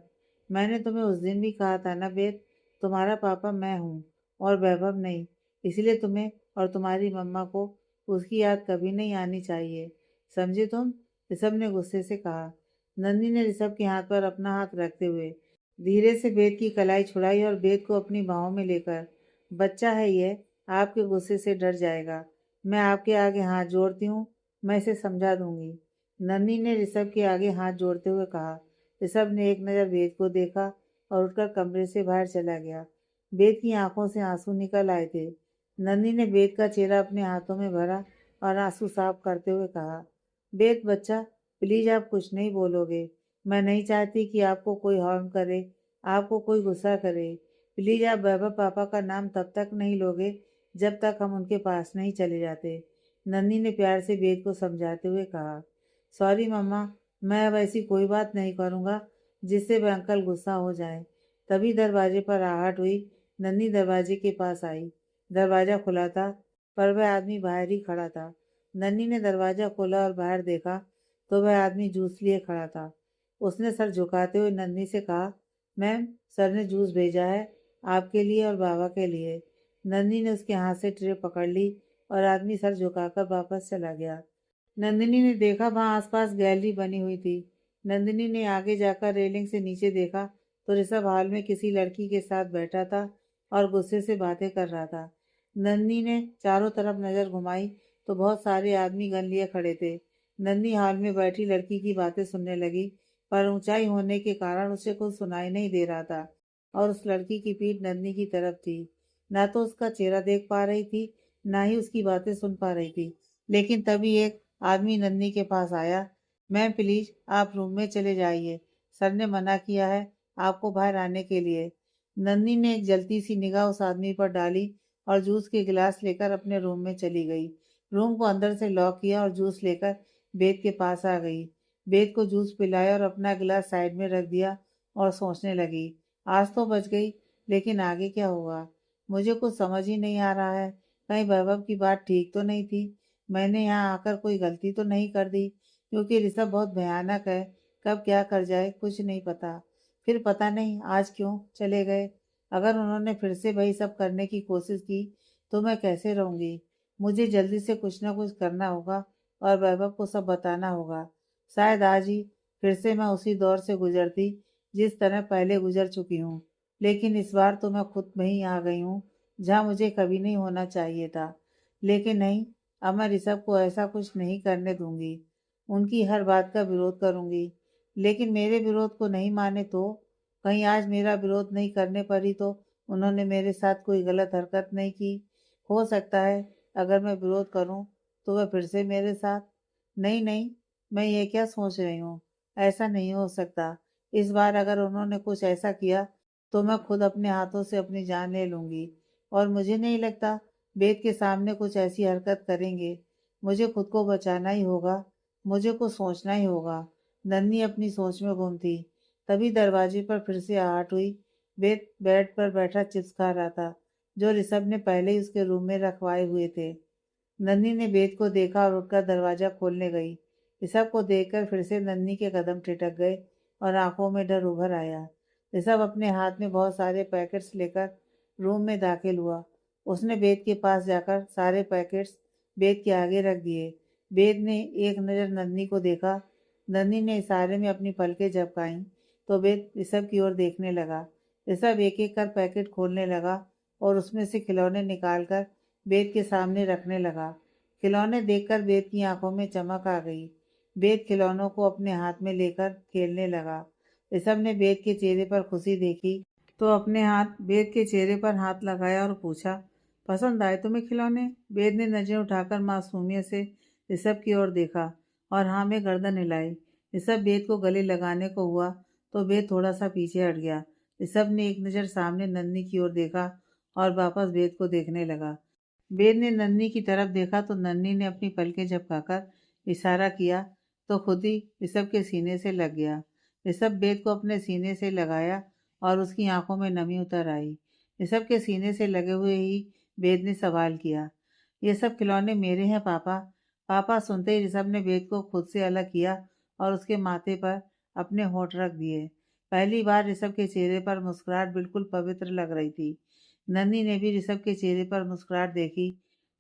मैंने तुम्हें उस दिन भी कहा था ना वेद, तुम्हारा पापा मैं हूँ और वैभव नहीं, इसलिए तुम्हें और तुम्हारी मम्मा को उसकी याद कभी नहीं आनी चाहिए, समझे तुम? ऋषभ ने गुस्से से कहा। नंदी ने ऋषभ के हाथ पर अपना हाथ रखते हुए धीरे से वेद की कलाई छुड़ाई और वेद को अपनी बाहों में लेकर, बच्चा है ये, आपके गुस्से से डर जाएगा। मैं आपके आगे हाथ जोड़ती हूँ, मैं इसे समझा दूंगी। नन्ही ने ऋषभ के आगे हाथ जोड़ते हुए कहा। ऋषभ ने एक नज़र वेद को देखा और उठकर कमरे से बाहर चला गया। वेद की आंखों से आंसू निकल आए थे। नन्ही ने वेद का चेहरा अपने हाथों में भरा और आंसू साफ करते हुए कहा, वेद बच्चा, प्लीज आप कुछ नहीं बोलोगे। मैं नहीं चाहती कि आपको कोई हार्म करे, आपको कोई गुस्सा करे। प्लीज आप वैभव पापा का नाम तब तक नहीं लोगे जब तक हम उनके पास नहीं चले जाते। नन्ही ने प्यार से वेद को समझाते हुए कहा। सॉरी मम्मा, मैं अब ऐसी कोई बात नहीं करूँगा जिससे वह अंकल गुस्सा हो जाए। तभी दरवाजे पर आहट हुई। नन्ही दरवाजे के पास आई। दरवाज़ा खुला था पर वह आदमी बाहर ही खड़ा था। नन्ही ने दरवाज़ा खोला और बाहर देखा तो वह आदमी जूस लिए खड़ा था। उसने सर झुकाते हुए नन्ही से कहा, मैम, सर ने जूस भेजा है आपके लिए और बाबा के लिए। नंदिनी ने उसके हाथ से ट्रे पकड़ ली और आदमी सर झुकाकर वापस चला गया। नंदिनी ने देखा वहां आसपास गैलरी बनी हुई थी। नंदिनी ने आगे जाकर रेलिंग से नीचे देखा तो ऋषभ हॉल में किसी लड़की के साथ बैठा था और गुस्से से बातें कर रहा था। नन्ही ने चारों तरफ नजर घुमाई तो बहुत सारे आदमी गन लिए खड़े थे। नन्ही हॉल में बैठी लड़की की बातें सुनने लगी, पर ऊंचाई होने के कारण उसे कुछ सुनाई नहीं दे रहा था और उस लड़की की पीठ नन्ही की तरफ थी। ना तो उसका चेहरा देख पा रही थी, ना ही उसकी बातें सुन पा रही थी। लेकिन तभी एक आदमी नन्ही के पास आया। मैम प्लीज आप रूम में चले जाइए, सर ने मना किया है आपको बाहर आने के लिए। नन्ही ने एक जलती सी निगाह उस आदमी पर डाली और जूस के गिलास लेकर अपने रूम में चली गई। रूम को अंदर से लॉक किया और जूस लेकर बेद के पास आ गई। बेद को जूस पिलाया और अपना गिलास साइड में रख दिया और सोचने लगी। आज तो बच गई, लेकिन आगे क्या होगा? मुझे कुछ समझ ही नहीं आ रहा है। कहीं वैभव की बात ठीक तो नहीं थी? मैंने यहाँ आकर कोई गलती तो नहीं कर दी? क्योंकि ऋषभ बहुत भयानक है, कब क्या कर जाए कुछ नहीं पता। फिर पता नहीं आज क्यों चले गए। अगर उन्होंने फिर से वही सब करने की कोशिश की तो मैं कैसे रहूंगी? मुझे जल्दी से कुछ ना कुछ करना होगा और वैभव को सब बताना होगा। शायद आज ही फिर से मैं उसी दौर से गुजरती जिस तरह पहले गुजर चुकी हूँ। लेकिन इस बार तो मैं खुद वहीं आ गई हूँ जहाँ मुझे कभी नहीं होना चाहिए था। लेकिन नहीं, अब मैं ऋषभ को ऐसा कुछ नहीं करने दूंगी। उनकी हर बात का विरोध करूंगी। लेकिन मेरे विरोध को नहीं माने तो? कहीं आज मेरा विरोध नहीं करने पर ही तो उन्होंने मेरे साथ कोई गलत हरकत नहीं की। हो सकता है अगर मैं विरोध करूं तो वह फिर से मेरे साथ। नहीं नहीं, मैं ये क्या सोच रही हूँ? ऐसा नहीं हो सकता। इस बार अगर उन्होंने कुछ ऐसा किया तो मैं खुद अपने हाथों से अपनी जान ले लूंगी। और मुझे नहीं लगता वेद के सामने कुछ ऐसी हरकत करेंगे। मुझे खुद को बचाना ही होगा। मुझे कुछ सोचना ही होगा। नन्ही अपनी सोच में गुम थी। तभी दरवाजे पर फिर से आहट हुई। वेद बेड पर बैठा चिप्स खा रहा था, जो ऋषभ ने पहले ही उसके रूम में रखवाए हुए थे। नन्ही ने वेद को देखा और उठकर दरवाजा खोलने गई। ऋषभ को देखकर फिर से नन्ही के कदम ठिठक गए और आंखों में डर उभर आया। ऋषभ अपने हाथ में बहुत सारे पैकेट्स लेकर रूम में दाखिल हुआ। उसने वेद के पास जाकर सारे पैकेट्स वेद के आगे रख दिए। वेद ने एक नज़र नन्ही को देखा। नन्ही ने इशारे में अपनी पलकें झपकाईं तो वेद ऋषभ की ओर देखने लगा। ऋषभ एक एक कर पैकेट खोलने लगा और उसमें से खिलौने निकालकर वेद के सामने रखने लगा। खिलौने देखकर वेद की आंखों में चमक आ गई। वेद खिलौनों को अपने हाथ में लेकर खेलने लगा। ऋषभ ने वेद के चेहरे पर खुशी देखी तो अपने हाथ वेद के चेहरे पर हाथ लगाया और पूछा, पसंद आए तुम्हें खिलौने? वेद ने नजरें उठाकर मासूमियत से ऋषभ की ओर देखा और हाँ में गर्दन हिलाई। ऋषभ वेद को गले लगाने को हुआ तो वेद थोड़ा सा पीछे हट गया। ऋषभ ने एक नज़र सामने नन्ही की ओर देखा और वापस वेद को देखने लगा। वेद ने नन्ही की तरफ देखा तो नन्ही ने अपनी पलकें झपकाकर इशारा किया तो खुद ही ऋषभ के सीने से लग गया। ऋषभ वेद को अपने सीने से लगाया और उसकी आंखों में नमी उतर आई। ऋषभ के सीने से लगे हुए ही वेद ने सवाल किया, ये सब खिलौने मेरे हैं पापा? पापा सुनते ही ऋषभ ने वेद को खुद से अलग किया और उसके माथे पर अपने होंठ रख दिए। पहली बार ऋषभ के चेहरे पर मुस्कुराहट बिल्कुल पवित्र लग रही थी। नन्ही ने भी ऋषभ के चेहरे पर मुस्कुराहट देखी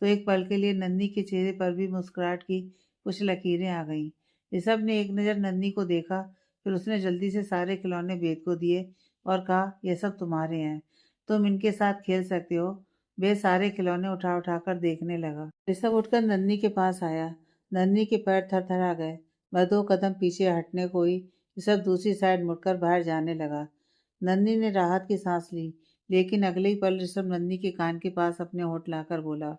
तो एक पल के लिए नन्ही के चेहरे पर भी मुस्कुराहट की कुछ लकीरें आ गईं। ऋषभ ने एक नज़र नन्ही को देखा, फिर उसने जल्दी से सारे खिलौने वेद को दिए और कहा, ये सब तुम्हारे हैं, तुम इनके साथ खेल सकते हो। वे सारे खिलौने उठा उठा कर देखने लगा। ऋषभ उठकर नन्ही के पास आया। नन्ही के पैर थरथरा गए। वह 2 कदम पीछे हटने को ही ऋषभ दूसरी साइड मुड़कर बाहर जाने लगा। नन्ही ने राहत की सांस ली, लेकिन अगले ही पल ऋषभ नन्ही के कान के पास अपने होंठ लाकर बोला,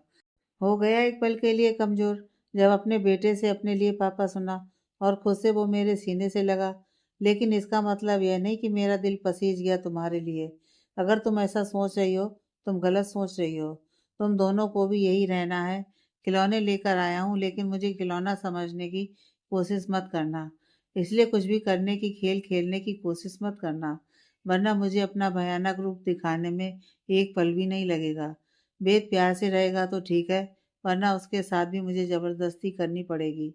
हो गया एक पल के लिए कमजोर, जब अपने बेटे से अपने लिए पापा सुना और खुद से वो मेरे सीने से लगा। लेकिन इसका मतलब यह नहीं कि मेरा दिल पसीज गया तुम्हारे लिए। अगर तुम ऐसा सोच रही हो, तुम गलत सोच रही हो। तुम दोनों को भी यही रहना है। खिलौने लेकर आया हूँ, लेकिन मुझे खिलौना समझने की कोशिश मत करना। इसलिए कुछ भी करने की खेल खेलने की कोशिश मत करना, वरना मुझे अपना भयानक रूप दिखाने में एक पल भी नहीं लगेगा। वेद प्यार से रहेगा तो ठीक है, वरना उसके साथ भी मुझे ज़बरदस्ती करनी पड़ेगी,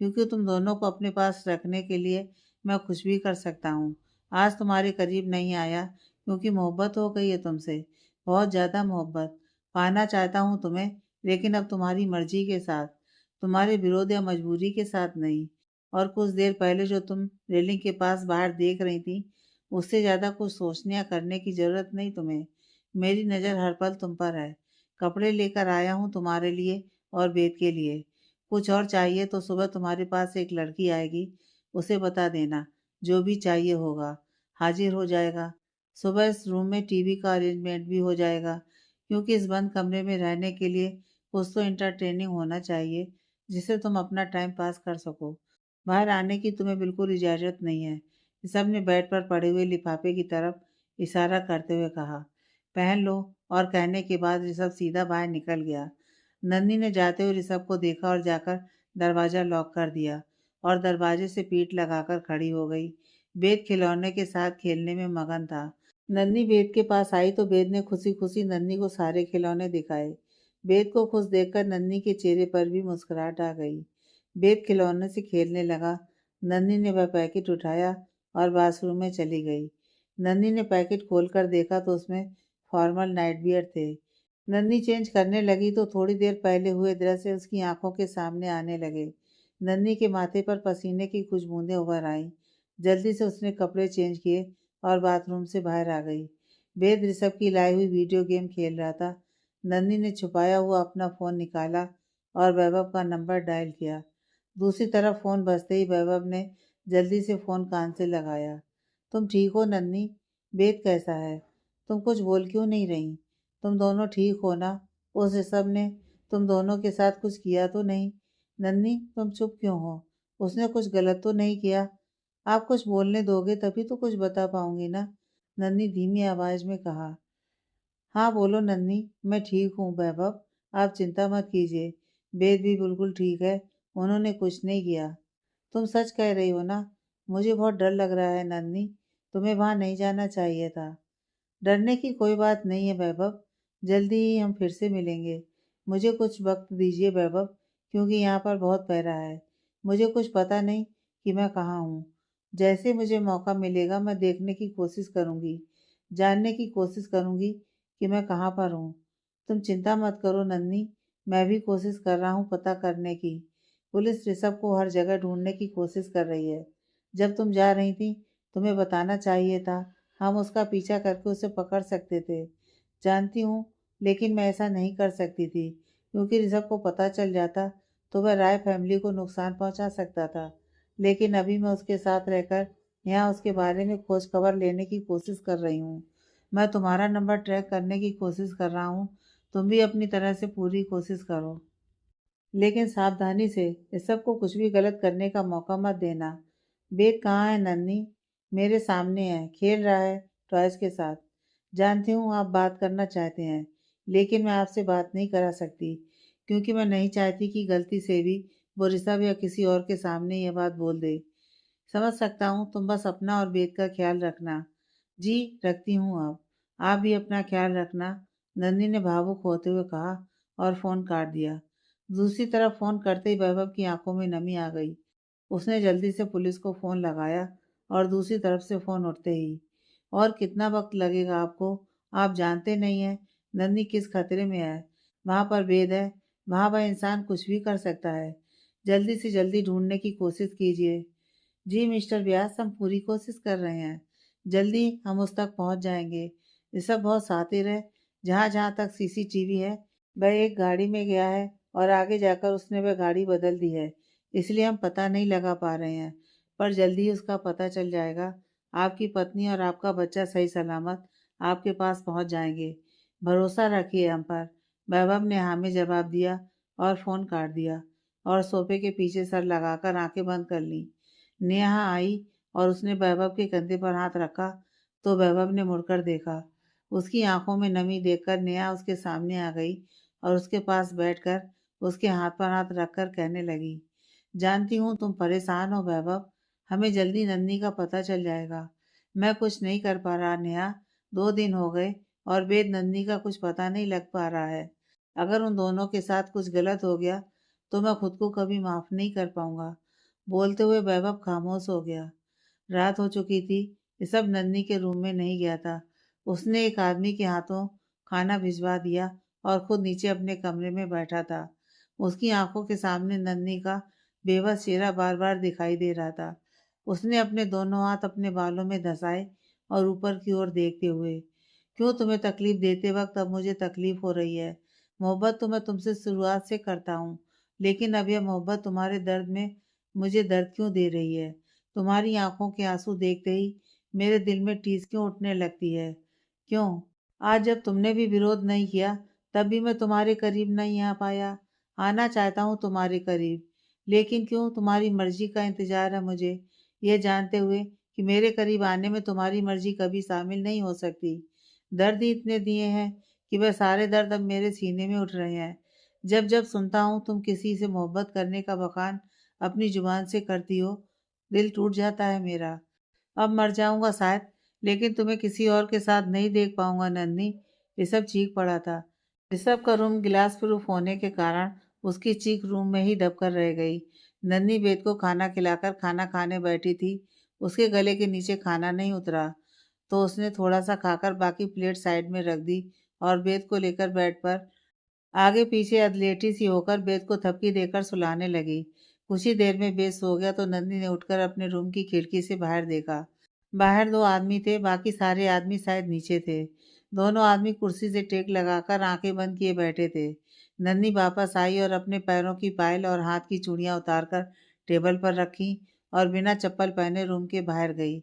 क्योंकि तुम दोनों को अपने पास रखने के लिए मैं कुछ भी कर सकता हूँ। आज तुम्हारे करीब नहीं आया क्योंकि मोहब्बत हो गई है तुमसे, बहुत ज़्यादा मोहब्बत। पाना चाहता हूँ तुम्हें, लेकिन अब तुम्हारी मर्जी के साथ, तुम्हारे विरोध या मजबूरी के साथ नहीं। और कुछ देर पहले जो तुम रेलिंग के पास बाहर देख रही थी, उससे ज़्यादा कुछ सोचने या करने की ज़रूरत नहीं तुम्हें। मेरी नज़र हर पल तुम पर है। कपड़े लेकर आया हूँ तुम्हारे लिए और वेद के लिए। कुछ और चाहिए तो सुबह तुम्हारे पास एक लड़की आएगी, उसे बता देना, जो भी चाहिए होगा, हाजिर हो जाएगा। सुबह इस रूम में टीवी का अरेंजमेंट भी हो जाएगा, क्योंकि इस बंद कमरे में रहने के लिए कुछ तो एंटरटेनिंग होना चाहिए, जिससे तुम अपना टाइम पास कर सको। बाहर आने की तुम्हें बिल्कुल इजाज़त नहीं है। सब ने बेड पर पड़े हुए लिफाफे की तरफ इशारा करते हुए कहा। पहन लो। और कहने के बाद ऋषभ सीधा बाहर निकल गया। नन्ही ने जाते हुए ऋषभ को देखा और जाकर दरवाज़ा लॉक कर दिया और दरवाजे से पीठ लगाकर खड़ी हो गई। वेद खिलौने के साथ खेलने में मगन था। नन्ही वेद के पास आई तो वेद ने खुशी खुशी नन्ही को सारे खिलौने दिखाए। वेद को खुश देखकर नन्ही के चेहरे पर भी मुस्कुराहट आ गई। वेद खिलौने से खेलने लगा। नन्ही ने वह पैकेट उठाया और बाथरूम में चली गई। नन्ही ने पैकेट खोलकर देखा तो उसमें फॉर्मल नाइटवियर थे। नन्ही चेंज करने लगी तो थोड़ी देर पहले हुए दृश्य उसकी आंखों के सामने आने लगे। नन्ही के माथे पर पसीने की कुछ बूंदें उभर आईं। जल्दी से उसने कपड़े चेंज किए और बाथरूम से बाहर आ गई। वेद ऋषभ की लाई हुई वीडियो गेम खेल रहा था। नन्ही ने छुपाया हुआ अपना फ़ोन निकाला और वैभव का नंबर डायल किया। दूसरी तरफ फ़ोन बजते ही वैभव ने जल्दी से फ़ोन कान से लगाया। तुम ठीक हो नन्ही? वेद कैसा है? तुम कुछ बोल क्यों नहीं रही? तुम दोनों ठीक हो ना? उस ऋषभ ने तुम दोनों के साथ कुछ किया तो नहीं? नन्ही तुम चुप क्यों हो? उसने कुछ गलत तो नहीं किया? आप कुछ बोलने दोगे तभी तो कुछ बता पाऊंगी ना। नन्ही धीमी आवाज में कहा। हाँ बोलो नन्ही, मैं ठीक हूँ वैभव, आप चिंता मत कीजिए। वेद भी बिल्कुल ठीक है, उन्होंने कुछ नहीं किया। तुम सच कह रही हो ना? मुझे बहुत डर लग रहा है नन्ही, तुम्हें वहां नहीं जाना चाहिए था। डरने की कोई बात नहीं है वैभव, जल्दी ही हम फिर से मिलेंगे। मुझे कुछ वक्त दीजिए वैभव, क्योंकि यहाँ पर बहुत पहरा है। मुझे कुछ पता नहीं कि मैं कहाँ हूँ। जैसे मुझे मौका मिलेगा मैं देखने की कोशिश करूँगी, जानने की कोशिश करूँगी कि मैं कहाँ पर हूँ। तुम चिंता मत करो नन्ही, मैं भी कोशिश कर रहा हूँ पता करने की। पुलिस ऋषभ को हर जगह ढूंढने की कोशिश कर रही है। जब तुम जा रही थी तुम्हें बताना चाहिए था, हम उसका पीछा करके उसे पकड़ सकते थे। जानती हूँ, लेकिन मैं ऐसा नहीं कर सकती थी, क्योंकि ऋषभ को पता चल जाता तो वह राय फैमिली को नुकसान पहुंचा सकता था। लेकिन अभी मैं उसके साथ रहकर यहाँ उसके बारे में खोज खबर लेने की कोशिश कर रही हूँ। मैं तुम्हारा नंबर ट्रैक करने की कोशिश कर रहा हूँ, तुम भी अपनी तरह से पूरी कोशिश करो। लेकिन सावधानी से, इस सब को कुछ भी गलत करने का मौका मत देना। बेग कहाँ है नन्ही? मेरे सामने है, खेल रहा है टॉयज के साथ। जानती हूँ आप बात करना चाहते हैं, लेकिन मैं आपसे बात नहीं करा सकती, क्योंकि मैं नहीं चाहती कि गलती से भी वो ऋषभ या किसी और के सामने ये बात बोल दे। समझ सकता हूँ, तुम बस अपना और बेद का ख्याल रखना। जी, रखती हूँ अब। आप भी अपना ख्याल रखना, नन्ही ने भावुक होते हुए कहा और फ़ोन काट दिया। दूसरी तरफ फ़ोन करते ही वैभव की आंखों में नमी आ गई। उसने जल्दी से पुलिस को फ़ोन लगाया और दूसरी तरफ से फ़ोन उठते ही, और कितना वक्त लगेगा आपको? आप जानते नहीं हैं नन्ही किस खतरे में है। वहाँ पर वेद है, वहाँ वह इंसान कुछ भी कर सकता है। जल्दी से जल्दी ढूंढने की कोशिश कीजिए। जी मिस्टर व्यास, हम पूरी कोशिश कर रहे हैं। जल्दी हम उस तक पहुंच जाएंगे। ये सब बहुत शातिर है। जहाँ जहाँ तक सीसीटीवी है, वह एक गाड़ी में गया है और आगे जाकर उसने वह गाड़ी बदल दी है। इसलिए हम पता नहीं लगा पा रहे हैं, पर जल्दी ही उसका पता चल जाएगा। आपकी पत्नी और आपका बच्चा सही सलामत आपके पास पहुंच जाएंगे। भरोसा रखिए हम पर। वैभव ने हाँ में जवाब दिया और फ़ोन काट दिया और सोफे के पीछे सर लगाकर आंखें बंद कर लीं। नेहा आई और उसने वैभव के कंधे पर हाथ रखा तो वैभव ने मुड़कर देखा। उसकी आंखों में नमी देखकर नेहा उसके सामने आ गई और उसके पास बैठकर उसके हाथ पर हाथ रखकर कहने लगी, जानती हूँ तुम परेशान हो वैभव, हमें जल्दी नन्ही का पता चल जाएगा। मैं कुछ नहीं कर पा रहा नेहा, 2 दिन हो गए और वेद नन्ही का कुछ पता नहीं लग पा रहा है। अगर उन दोनों के साथ कुछ गलत हो गया तो मैं खुद को कभी माफ नहीं कर पाऊंगा। बोलते हुए वैभव खामोश हो गया। रात हो चुकी थी। ये सब नन्ही के रूम में नहीं गया था। उसने एक आदमी के हाथों खाना भिजवा दिया और खुद नीचे अपने कमरे में बैठा था। उसकी आंखों के सामने नन्ही का बेबस चेहरा बार बार दिखाई दे रहा था। उसने अपने दोनों हाथ अपने बालों में धंसाए और ऊपर की ओर देखते हुए, क्यों तुम्हें तकलीफ देते वक्त अब मुझे तकलीफ हो रही है? मोहब्बत तो मैं तुमसे शुरुआत से करता हूँ, लेकिन अब यह मोहब्बत तुम्हारे दर्द में मुझे दर्द क्यों दे रही है? तुम्हारी आंखों के आंसू देखते ही मेरे दिल में टीस क्यों उठने लगती है? क्यों? आज जब तुमने भी विरोध नहीं किया, तब भी मैं तुम्हारे करीब नहीं आ पाया। आना चाहता हूँ तुम्हारे करीब, लेकिन क्यों तुम्हारी मर्जी का इंतजार है मुझे, ये जानते हुए कि मेरे करीब आने में तुम्हारी मर्जी कभी शामिल नहीं हो सकती। दर्द ही इतने दिए हैं कि वह सारे दर्द अब मेरे सीने में उठ रहे हैं। जब जब सुनता हूँ तुम किसी से मोहब्बत करने का बखान अपनी जुबान से करती हो, दिल टूट जाता है मेरा। अब मर जाऊंगा शायद, लेकिन तुम्हें किसी और के साथ नहीं देख पाऊंगा नन्ही। ऋषभ चीख पड़ा था। ऋषभ का रूम गिलास प्रूफ होने के कारण उसकी चीख रूम में ही दबकर रह गई। नन्ही बेद को खाना खिलाकर खाना खाने बैठी थी। उसके गले के नीचे खाना नहीं उतरा, तो उसने थोड़ा सा खाकर बाकी प्लेट साइड में रख दी और बेद को लेकर बेड पर आगे पीछे अधलेटी सी होकर बेद को थपकी देकर सुलाने लगी। कुछ ही देर में बेद सो गया तो नंदी ने उठकर अपने रूम की खिड़की से बाहर देखा। बाहर दो आदमी थे, बाकी सारे आदमी शायद नीचे थे। दोनों आदमी कुर्सी से टेक लगाकर आंखें बंद किए बैठे थे। नन्ही वापस आई और अपने पैरों की पायल और हाथ की चूड़ियां उतारकर टेबल पर रखी और बिना चप्पल पहने रूम के बाहर गई।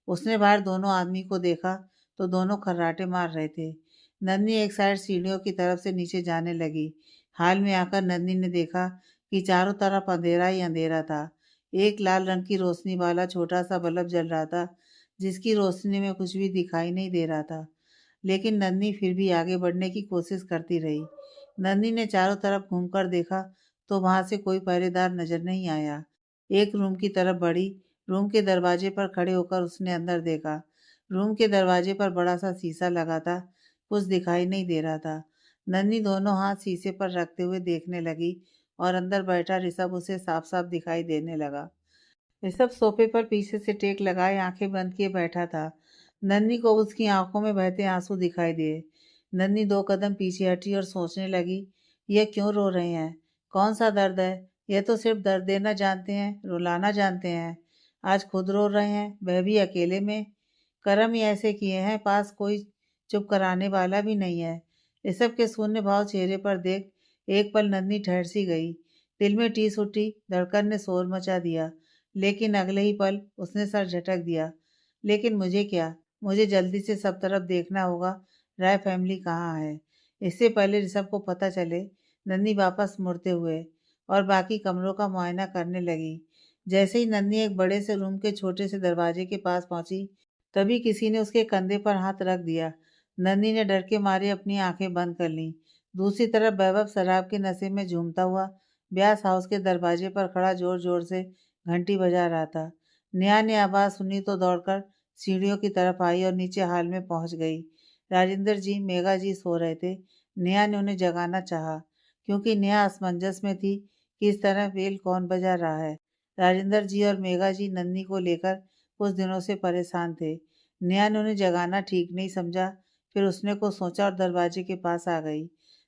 उसने बाहर दोनों आदमी को देखा तो दोनों खर्राटे मार रहे थे। नन्ही एक साइड सीढ़ियों की तरफ से नीचे जाने लगी। हाल में आकर नन्ही ने देखा कि चारों तरफ अंधेरा ही अंधेरा था। एक लाल रंग की रोशनी वाला छोटा सा बल्ब जल रहा था, जिसकी रोशनी में कुछ भी दिखाई नहीं दे रहा था। लेकिन नन्ही फिर भी आगे बढ़ने की कोशिश करती रही। नन्ही ने चारों तरफ घूमकर देखा तो वहां से कोई पहरेदार नजर नहीं आया। एक रूम की तरफ बढ़ी। रूम के दरवाजे पर खड़े होकर उसने अंदर देखा। रूम के दरवाजे पर बड़ा सा शीशा लगा था। कुछ दिखाई नहीं दे रहा था। नन्ही दोनों हाथ शीशे पर रखते हुए देखने लगी और अंदर बैठा ऋषभ उसे साफ साफ दिखाई देने लगा। ऋषभ सोफे पर पीछे से टेक लगाए आंखें बंद किए बैठा था। नन्ही को उसकी आंखों में बहते आंसू दिखाई दिए। नन्ही दो कदम पीछे हटी और सोचने लगी, यह क्यों रो रहे हैं? कौन सा दर्द है? यह तो सिर्फ दर्द देना जानते हैं, रुलाना जानते हैं। आज खुद रो रहे हैं, वह भी अकेले में। कर्म ही ऐसे किए हैं, पास कोई चुप कराने वाला भी नहीं है। ऋषभ के शून्य भाव चेहरे पर देख एक पल नन्ही ठहर सी गई। दिल में टीस उठी, धड़कन ने शोर मचा दिया। लेकिन अगले ही पल उसने सर झटक दिया। लेकिन मुझे क्या? मुझे जल्दी से सब तरफ देखना होगा। राय फैमिली कहाँ है? इससे पहले ऋषभ को पता चले, नन्ही वापस मुड़ते हुए और बाकी कमरों का मुआयना करने लगी। जैसे ही नन्ही एक बड़े से रूम के छोटे से दरवाजे के पास पहुंची, तभी किसी ने उसके कंधे पर हाथ रख दिया। नन्ही ने डर के मारे अपनी आंखें बंद कर लीं। दूसरी तरफ वैभव शराब के नशे में झूमता हुआ ब्यास हाउस के दरवाजे पर खड़ा जोर जोर से घंटी बजा रहा था। नेहा ने आवाज सुनी तो दौड़कर सीढ़ियों की तरफ आई और नीचे हाल में पहुंच गई। राजेंद्र जी, मेघा जी सो रहे थे। नेहा ने उन्हें जगाना चाहा, क्योंकि नेहा असमंजस में थी कि इस तरह बेल कौन बजा रहा है। राजेंद्र जी और मेघा जी नन्ही को लेकर कुछ दिनों से परेशान थे। नेहा ने उन्हें जगाना ठीक नहीं समझा। फिर उसने को सोचा और दरवाजे के पास आ गई।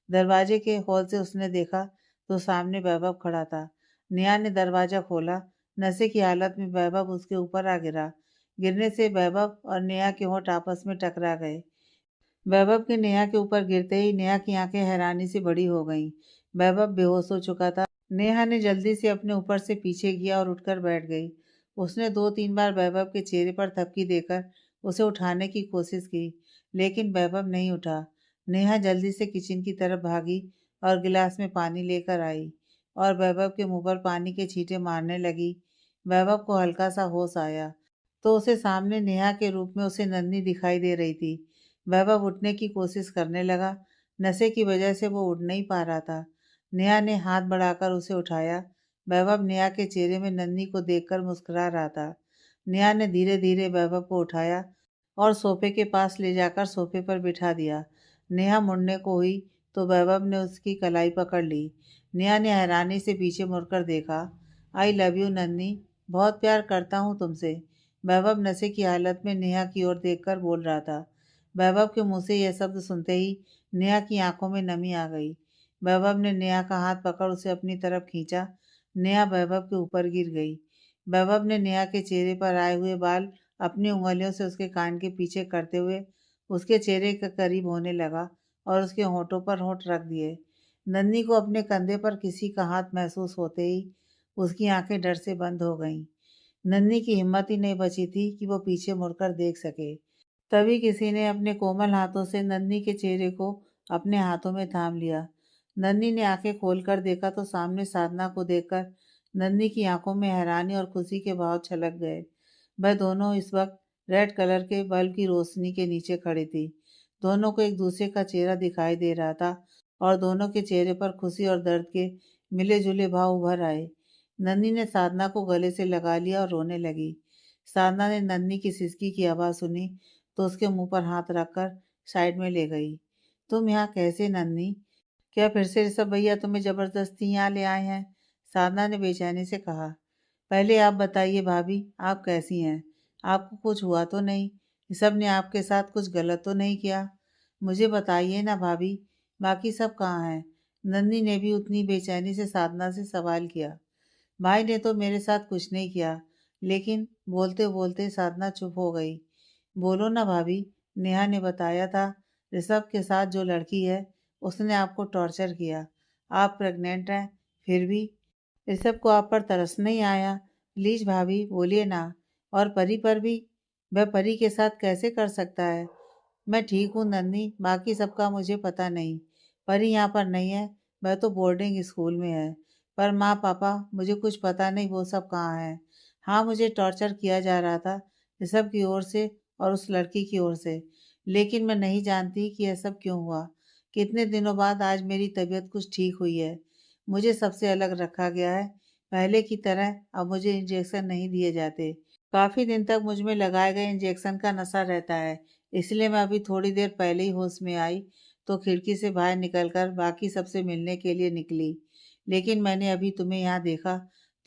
दरवाजे के होल से उसने देखा तो सामने वैभव खड़ा था। नेहा ने दरवाजा खोला। नशे की हालत में वैभव उसके ऊपर आ गिरा। गिरने से वैभव और नेहा के होंठ आपस में टकरा गए। वैभव के नेहा के ऊपर गिरते ही नेहा की आंखें हैरानी से बड़ी हो गईं। वैभव बेहोश हो चुका था। नेहा ने जल्दी से अपने ऊपर से पीछे किया और उठकर बैठ गई। उसने 2-3 बार वैभव के चेहरे पर थपकी देकर उसे उठाने की कोशिश की, लेकिन वैभव नहीं उठा। नेहा जल्दी से किचन की तरफ भागी और गिलास में पानी लेकर आई और वैभव के मुंह पर पानी के छींटे मारने लगी। वैभव को हल्का सा होश आया तो उसे सामने नेहा के रूप में उसे नन्ही दिखाई दे रही थी। वैभव उठने की कोशिश करने लगा। नशे की वजह से वो उठ नहीं पा रहा था। नेहा ने हाथ बढ़ाकर उसे उठाया। वैभव नेहा के चेहरे में नन्ही को देखकर मुस्कुरा रहा था। नेहा ने धीरे धीरे वैभव को उठाया और सोफे के पास ले जाकर सोफे पर बिठा दिया। नेहा मुड़ने को हुई तो वैभव ने उसकी कलाई पकड़ ली। नेहा ने हैरानी से पीछे मुड़कर देखा। आई लव यू नन्ही, बहुत प्यार करता हूँ तुमसे। वैभव नशे की हालत में नेहा की ओर देखकर बोल रहा था। वैभव के मुंह से यह शब्द सुनते ही नेहा की आंखों में नमी आ गई। वैभव ने नेहा का हाथ पकड़ उसे अपनी तरफ खींचा। नेहा वैभव के ऊपर गिर गई। वैभव ने नेहा के चेहरे पर आए हुए बाल अपनी उंगलियों से उसके कान के पीछे करते हुए उसके चेहरे के करीब होने लगा और उसके होठों पर होठ रख दिए। नन्ही को अपने कंधे पर किसी का हाथ महसूस होते ही उसकी आंखें डर से बंद हो गईं। नन्ही की हिम्मत ही नहीं बची थी कि वो पीछे मुड़कर देख सके। तभी किसी ने अपने कोमल हाथों से नन्ही के चेहरे को अपने हाथों में थाम लिया। नन्ही ने आंखें खोलकर देखा तो सामने साधना को देखकर नन्ही की आंखों में हैरानी और खुशी के भाव छलक गए। वह दोनों इस वक्त रेड कलर के बल्ब की रोशनी के नीचे खड़ी थी। दोनों को एक दूसरे का चेहरा दिखाई दे रहा था और दोनों के चेहरे पर खुशी और दर्द के मिले जुले भाव उभर आए। नन्ही ने साधना को गले से लगा लिया और रोने लगी। साधना ने नन्ही की सिसकी की आवाज़ सुनी तो उसके मुंह पर हाथ रखकर साइड में ले गई। तुम यहाँ कैसे नन्ही? क्या फिर से ऋषभ भैया तुम्हें जबरदस्ती यहाँ ले आए हैं? साधना ने बेचैनी से कहा। पहले आप बताइए भाभी, आप कैसी हैं? आपको कुछ हुआ तो नहीं? ऋषभ ने आपके साथ कुछ गलत तो नहीं किया? मुझे बताइए ना भाभी, बाकी सब कहाँ हैं? नन्ही ने भी उतनी बेचैनी से साधना से सवाल किया। भाई ने तो मेरे साथ कुछ नहीं किया, लेकिन बोलते बोलते साधना चुप हो गई। बोलो ना भाभी, नेहा ने बताया था ऋषभ के साथ जो लड़की है उसने आपको टॉर्चर किया। आप प्रेग्नेंट हैं, फिर भी ऋषभ को आप पर तरस नहीं आया? प्लीज भाभी बोलिए ना। और परी पर भी? वह परी के साथ कैसे कर सकता है? मैं ठीक हूँ नन्ही, बाकी सबका मुझे पता नहीं। परी यहाँ पर नहीं है, वह तो बोर्डिंग स्कूल में है। पर माँ पापा मुझे कुछ पता नहीं वो सब कहाँ है। हाँ, मुझे टॉर्चर किया जा रहा था ऋषभ की ओर से और उस लड़की की ओर से, लेकिन मैं नहीं जानती कि यह सब क्यों हुआ। कितने दिनों बाद आज मेरी तबीयत कुछ ठीक हुई है। मुझे सबसे अलग रखा गया है। पहले की तरह अब मुझे इंजेक्शन नहीं दिए जाते। काफ़ी दिन तक मुझ में लगाए गए इंजेक्शन का नशा रहता है, इसलिए मैं अभी थोड़ी देर पहले ही होश में आई तो खिड़की से बाहर निकलकर बाकी सबसे मिलने के लिए निकली। लेकिन मैंने अभी तुम्हें यहाँ देखा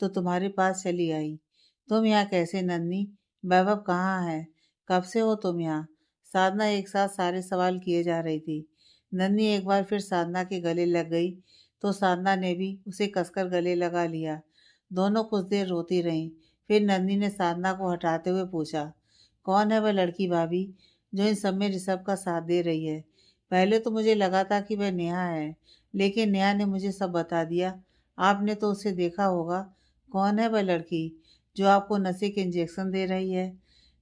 तो तुम्हारे पास चली आई। तुम यहाँ कैसे नन्ही? वैभव कहाँ है? कब से हो तुम यहाँ? साधना एक साथ सारे सवाल किए जा रही थी। नन्ही एक बार फिर साधना के गले लग गई तो साधना ने भी उसे कसकर गले लगा लिया। दोनों कुछ देर रोती रहीं। फिर नन्ही ने साधना को हटाते हुए पूछा, कौन है वह लड़की भाभी जो इन सब में ऋषभ का साथ दे रही है? पहले तो मुझे लगा था कि वह नेहा है, लेकिन नेहा ने मुझे सब बता दिया। आपने तो उसे देखा होगा। कौन है वह लड़की जो आपको नशे के इंजेक्शन दे रही है?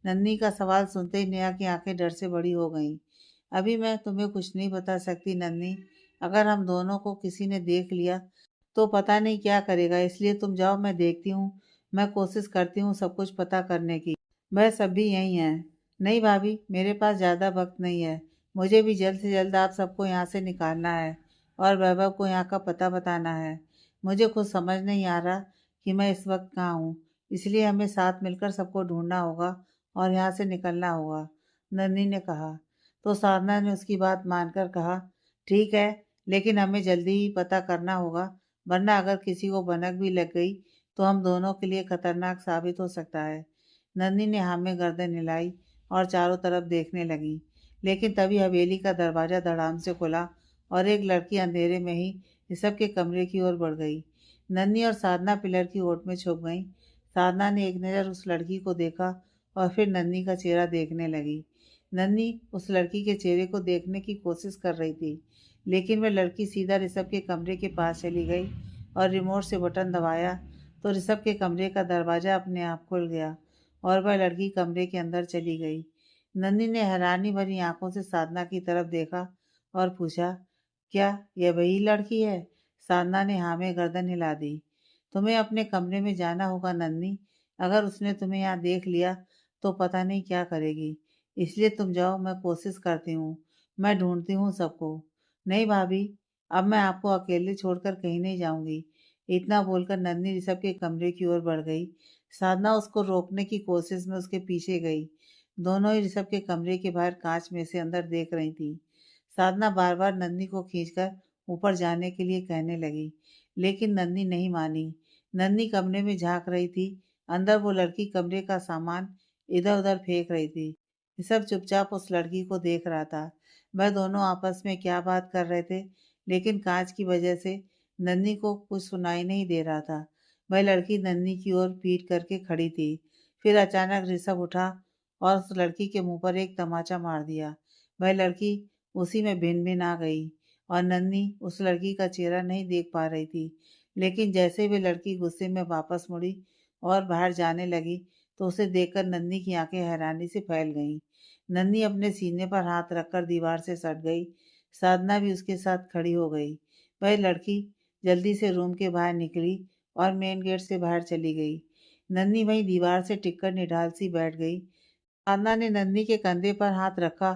नन्ही का सवाल सुनते ही नेहा की आंखें डर से बड़ी हो गईं। अभी मैं तुम्हें कुछ नहीं बता सकती नन्ही। अगर हम दोनों को किसी ने देख लिया तो पता नहीं क्या करेगा, इसलिए तुम जाओ, मैं देखती हूँ। मैं कोशिश करती हूँ सब कुछ पता करने की। वह सब भी यहीं हैं। नहीं भाभी, मेरे पास ज़्यादा वक्त नहीं है। मुझे भी जल्द से जल्द आप सबको यहाँ से निकालना है और वैभव को यहाँ का पता बताना है। मुझे खुद समझ नहीं आ रहा कि मैं इस वक्त कहाँ हूँ, इसलिए हमें साथ मिलकर सबको ढूंढना होगा और यहाँ से निकलना होगा, नन्ही ने कहा। तो साधना ने उसकी बात मानकर कहा, ठीक है, लेकिन हमें जल्दी ही पता करना होगा, वरना अगर किसी को भनक भी लग गई तो हम दोनों के लिए खतरनाक साबित हो सकता है। नन्ही ने हाँ में गर्दन हिलाई और चारों तरफ देखने लगी, लेकिन तभी हवेली का दरवाज़ा धड़ाम से खुला और एक लड़की अंधेरे में ही ऋषभ के कमरे की ओर बढ़ गई। नन्ही और साधना पिलर की ओट में छुप गईं। साधना ने एक नज़र उस लड़की को देखा और फिर नन्ही का चेहरा देखने लगी। नन्ही उस लड़की के चेहरे को देखने की कोशिश कर रही थी, लेकिन वह लड़की सीधा ऋषभ के कमरे के पास चली गई और रिमोट से बटन दबाया तो ऋषभ के कमरे का दरवाज़ा अपने आप खुल गया और वह लड़की कमरे के अंदर चली गई। नन्ही ने हैरानी भरी आंखों से साधना की तरफ देखा और पूछा, क्या यह वही लड़की है? साधना ने हाँ में गर्दन हिला दी। तुम्हें अपने कमरे में जाना होगा नन्ही। अगर उसने तुम्हें यहाँ देख लिया तो पता नहीं क्या करेगी, इसलिए तुम जाओ, मैं कोशिश करती हूँ, मैं ढूंढती हूँ सबको। नहीं भाभी, अब मैं आपको अकेले छोड़कर कहीं नहीं जाऊंगी। इतना बोलकर नन्ही ऋषभ के कमरे की ओर बढ़ गई। साधना उसको रोकने की कोशिश में उसके पीछे गई। दोनों ही ऋषभ के कमरे के बाहर कांच में से अंदर देख रही थी। साधना बार बार नन्ही को खींचकर ऊपर जाने के लिए कहने लगी, लेकिन नन्ही नहीं मानी। नन्ही कमरे में झांक रही थी। अंदर वो लड़की कमरे का सामान इधर उधर फेंक रही थी। ऋषभ चुपचाप उस लड़की को देख रहा था। वह दोनों आपस में क्या बात कर रहे थे, लेकिन कांच की वजह से नन्ही को कुछ सुनाई नहीं दे रहा था। वह लड़की नन्ही की ओर पीट करके खड़ी थी। फिर अचानक ऋषभ उठा और उस लड़की के मुंह पर एक तमाचा मार दिया। वह लड़की उसी में भिन भिन आ गई और नन्ही उस लड़की का चेहरा नहीं देख पा रही थी। लेकिन जैसे वे लड़की गुस्से में वापस मुड़ी और बाहर जाने लगी तो उसे देखकर नन्ही की आंखें हैरानी से फैल गईं। नन्ही अपने सीने पर हाथ रखकर दीवार से सट गई। साधना भी उसके साथ खड़ी हो गई। वह लड़की जल्दी से रूम के बाहर निकली और मेन गेट से बाहर चली गई। नन्ही वहीं दीवार से टिककर निढाल सी बैठ गई। साधना ने नन्ही के कंधे पर हाथ रखा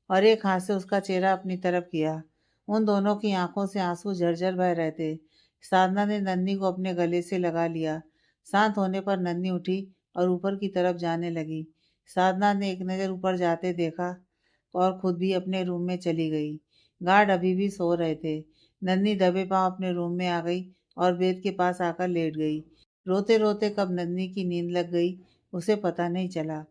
और एक हाथ से उसका चेहरा अपनी तरफ किया। उन दोनों की आंखों से आंसू झरझर बह रहे थे। साधना ने नन्ही को अपने गले से लगा लिया। शांत होने पर नन्ही उठी और ऊपर की तरफ जाने लगी। साधना ने एक नज़र ऊपर जाते देखा और खुद भी अपने रूम में चली गई। गार्ड अभी भी सो रहे थे। नन्ही दबे पांव अपने रूम में आ गई और बेड के पास आकर लेट गई। रोते रोते कब नन्ही की नींद लग गई उसे पता नहीं चला।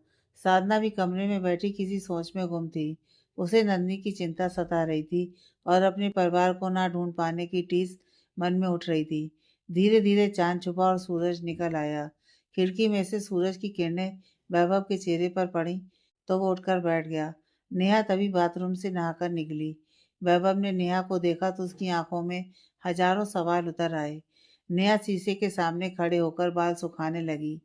साधना भी कमरे में बैठी किसी सोच में गुम थी। उसे नन्ही की चिंता सता रही थी और अपने परिवार को ना ढूंढ पाने की टीस मन में उठ रही थी। धीरे धीरे चांद छुपा और सूरज निकल आया। खिड़की में से सूरज की किरणें वैभव के चेहरे पर पड़ी तो वो उठकर बैठ गया। नेहा तभी बाथरूम से नहाकर निकली। वैभव ने नेहा को देखा तो उसकी आंखों में हजारों सवाल उतर आए। नेहा शीशे के सामने खड़े होकर बाल सुखाने लगी।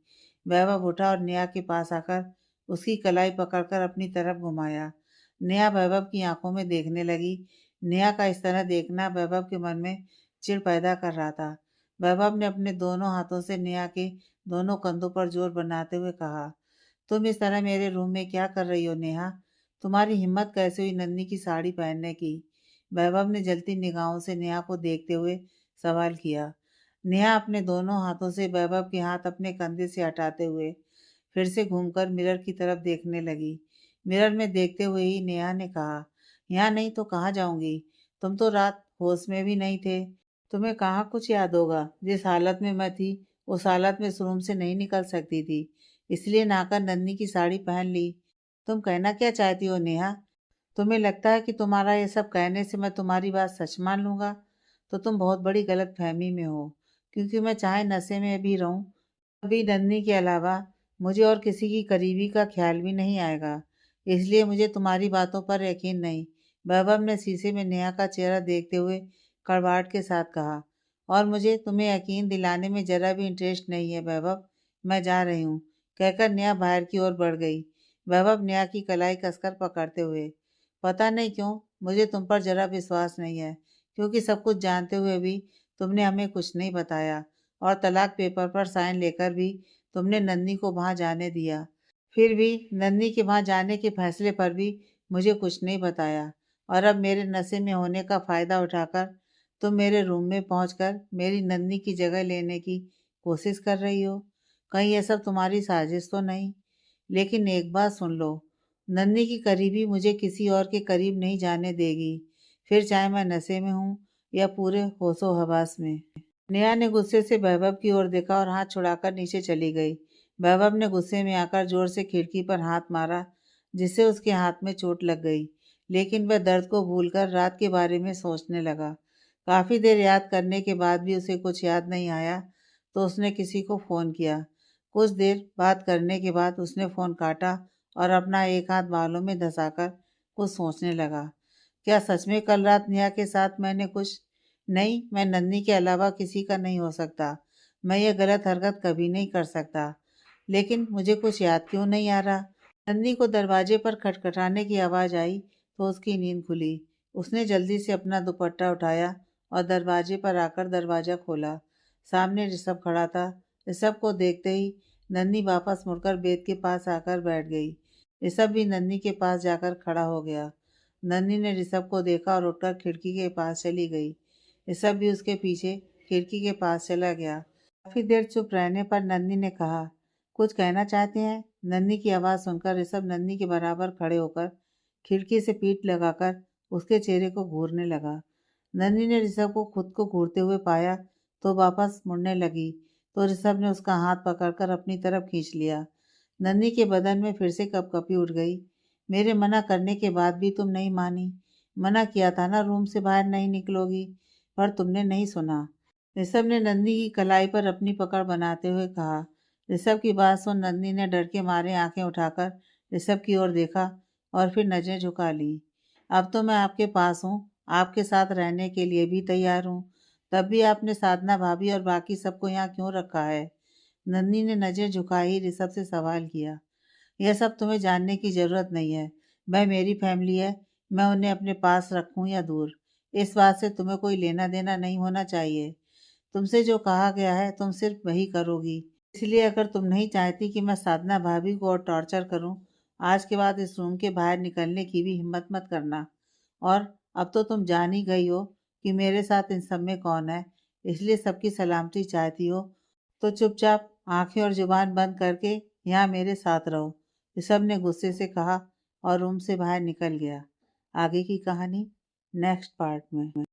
वैभव उठा और नेहा के पास आकर उसकी कलाई पकड़कर अपनी तरफ घुमाया। नेहा वैभव की आंखों में देखने लगी। नेहा का इस तरह देखना वैभव के मन में चिढ़ पैदा कर रहा था। वैभव ने अपने दोनों हाथों से नेहा के दोनों कंधों पर जोर बनाते हुए कहा, तुम इस तरह मेरे रूम में क्या कर रही हो नेहा? तुम्हारी हिम्मत कैसे हुई नन्ही की साड़ी पहनने की? वैभव ने जलती निगाहों से नेहा को देखते हुए सवाल किया। नेहा अपने दोनों हाथों से वैभव के हाथ अपने कंधे से हटाते हुए फिर से घूमकर मिरर की तरफ देखने लगी। मिरर में देखते हुए ही नेहा ने कहा, यहाँ नहीं तो कहाँ जाऊंगी? तुम तो रात होश में भी नहीं थे। तुम्हें कहाँ कुछ याद होगा? जिस हालत में मैं थी उस हालत में इस रूम से नहीं निकल सकती थी, इसलिए नहाकर नन्ही की साड़ी पहन ली। तुम कहना क्या चाहती हो नेहा? तुम्हें लगता है कि तुम्हारा ये सब कहने से मैं तुम्हारी बात सच मान लूँगा? तो तुम बहुत बड़ी गलतफहमी में हो, क्योंकि मैं चाहे नशे में भी रहूँ, अभी नन्ही के अलावा मुझे और किसी की करीबी का ख्याल भी नहीं आएगा। इसलिए मुझे तुम्हारी बातों पर यकीन नहीं। वैभव ने शीशे में नेहा का चेहरा देखते हुए कड़वाहट के साथ कहा, और मुझे तुम्हें यकीन दिलाने में जरा भी इंटरेस्ट नहीं है वैभव। मैं जा रही हूँ, कहकर नेहा बाहर की ओर बढ़ गई। वैभव नेहा की कलाई कसकर पकड़ते हुए, पता नहीं क्यों मुझे तुम पर जरा विश्वास नहीं है, क्योंकि सब कुछ जानते हुए भी तुमने हमें कुछ नहीं बताया और तलाक पेपर पर साइन लेकर भी तुमने नन्ही को वहाँ जाने दिया। फिर भी नन्ही के वहाँ जाने के फैसले पर भी मुझे कुछ नहीं बताया, और अब मेरे नशे में होने का फ़ायदा उठाकर तुम मेरे रूम में पहुंचकर मेरी नन्ही की जगह लेने की कोशिश कर रही हो। कहीं ये सब तुम्हारी साजिश तो नहीं? लेकिन एक बात सुन लो, नन्ही की करीबी मुझे किसी और के करीब नहीं जाने देगी, फिर चाहे मैं नशे में हूँ या पूरे होशो हवास में। नेहा ने गुस्से से वैभव की ओर देखा और हाथ छुड़ाकर नीचे चली गई। वैभव ने गुस्से में आकर जोर से खिड़की पर हाथ मारा, जिससे उसके हाथ में चोट लग गई। लेकिन वह दर्द को भूलकर रात के बारे में सोचने लगा। काफ़ी देर याद करने के बाद भी उसे कुछ याद नहीं आया तो उसने किसी को फ़ोन किया। कुछ देर बात करने के बाद उसने फ़ोन काटा और अपना एक हाथ बालों में धंसाकर कुछ सोचने लगा। क्या सच में कल रात नेहा के साथ मैंने कुछ? नहीं, मैं नन्ही के अलावा किसी का नहीं हो सकता। मैं ये गलत हरकत कभी नहीं कर सकता। लेकिन मुझे कुछ याद क्यों नहीं आ रहा? नन्ही को दरवाजे पर खटखटाने की आवाज़ आई तो उसकी नींद खुली। उसने जल्दी से अपना दुपट्टा उठाया और दरवाजे पर आकर दरवाज़ा खोला। सामने ऋषभ खड़ा था। ऋषभ को देखते ही नन्ही वापस मुड़कर बेड के पास आकर बैठ गई। ऋषभ भी नन्ही के पास जाकर खड़ा हो गया। नन्ही ने ऋषभ को देखा और उठकर खिड़की के पास चली गई। ऋषभ भी उसके पीछे खिड़की के पास चला गया। काफी देर चुप रहने पर नन्ही ने कहा, कुछ कहना चाहते हैं? नन्ही की आवाज़ सुनकर ऋषभ नन्ही के बराबर खड़े होकर खिड़की से पीठ लगाकर उसके चेहरे को घूरने लगा। नन्ही ने ऋषभ को खुद को घूरते हुए पाया तो वापस मुड़ने लगी तो ऋषभ ने उसका हाथ पकड़कर अपनी तरफ खींच लिया। नन्ही के बदन में फिर से कपकपी उठ गई। मेरे मना करने के बाद भी तुम नहीं मानी। मना किया था ना, रूम से बाहर नहीं निकलोगी, पर तुमने नहीं सुना। ऋषभ ने नन्ही की कलाई पर अपनी पकड़ बनाते हुए कहा। ऋषभ की बात सुन नन्ही ने डर के मारे आंखें उठाकर ऋषभ की ओर देखा और फिर नजरें झुका ली। अब तो मैं आपके पास हूँ आपके साथ रहने के लिए भी तैयार हूँ। तब भी आपने साधना भाभी और बाकी सबको यहाँ क्यों रखा है? नन्ही ने नज़र झुकाई ही ऋषभ से सवाल किया। यह सब तुम्हें जानने की ज़रूरत नहीं है। वह मेरी फैमिली है, मैं उन्हें अपने पास रखूँ या दूर, इस बात से तुम्हें कोई लेना-देना नहीं होना चाहिए। तुमसे जो कहा गया है तुम सिर्फ वही करोगी। इसलिए अगर तुम नहीं चाहती कि मैं साधना भाभी को और टॉर्चर करूं, आज के बाद इस रूम के बाहर निकलने की भी हिम्मत मत करना। और अब तो तुम जान ही गई हो कि मेरे साथ इन सब में कौन है, इसलिए सबकी सलामती चाहती हो तो चुपचाप आंखें और जुबान बंद करके यहाँ मेरे साथ रहो। ऋषभ ने गुस्से से कहा और रूम से बाहर निकल गया। आगे की कहानी नेक्स्ट पार्ट में।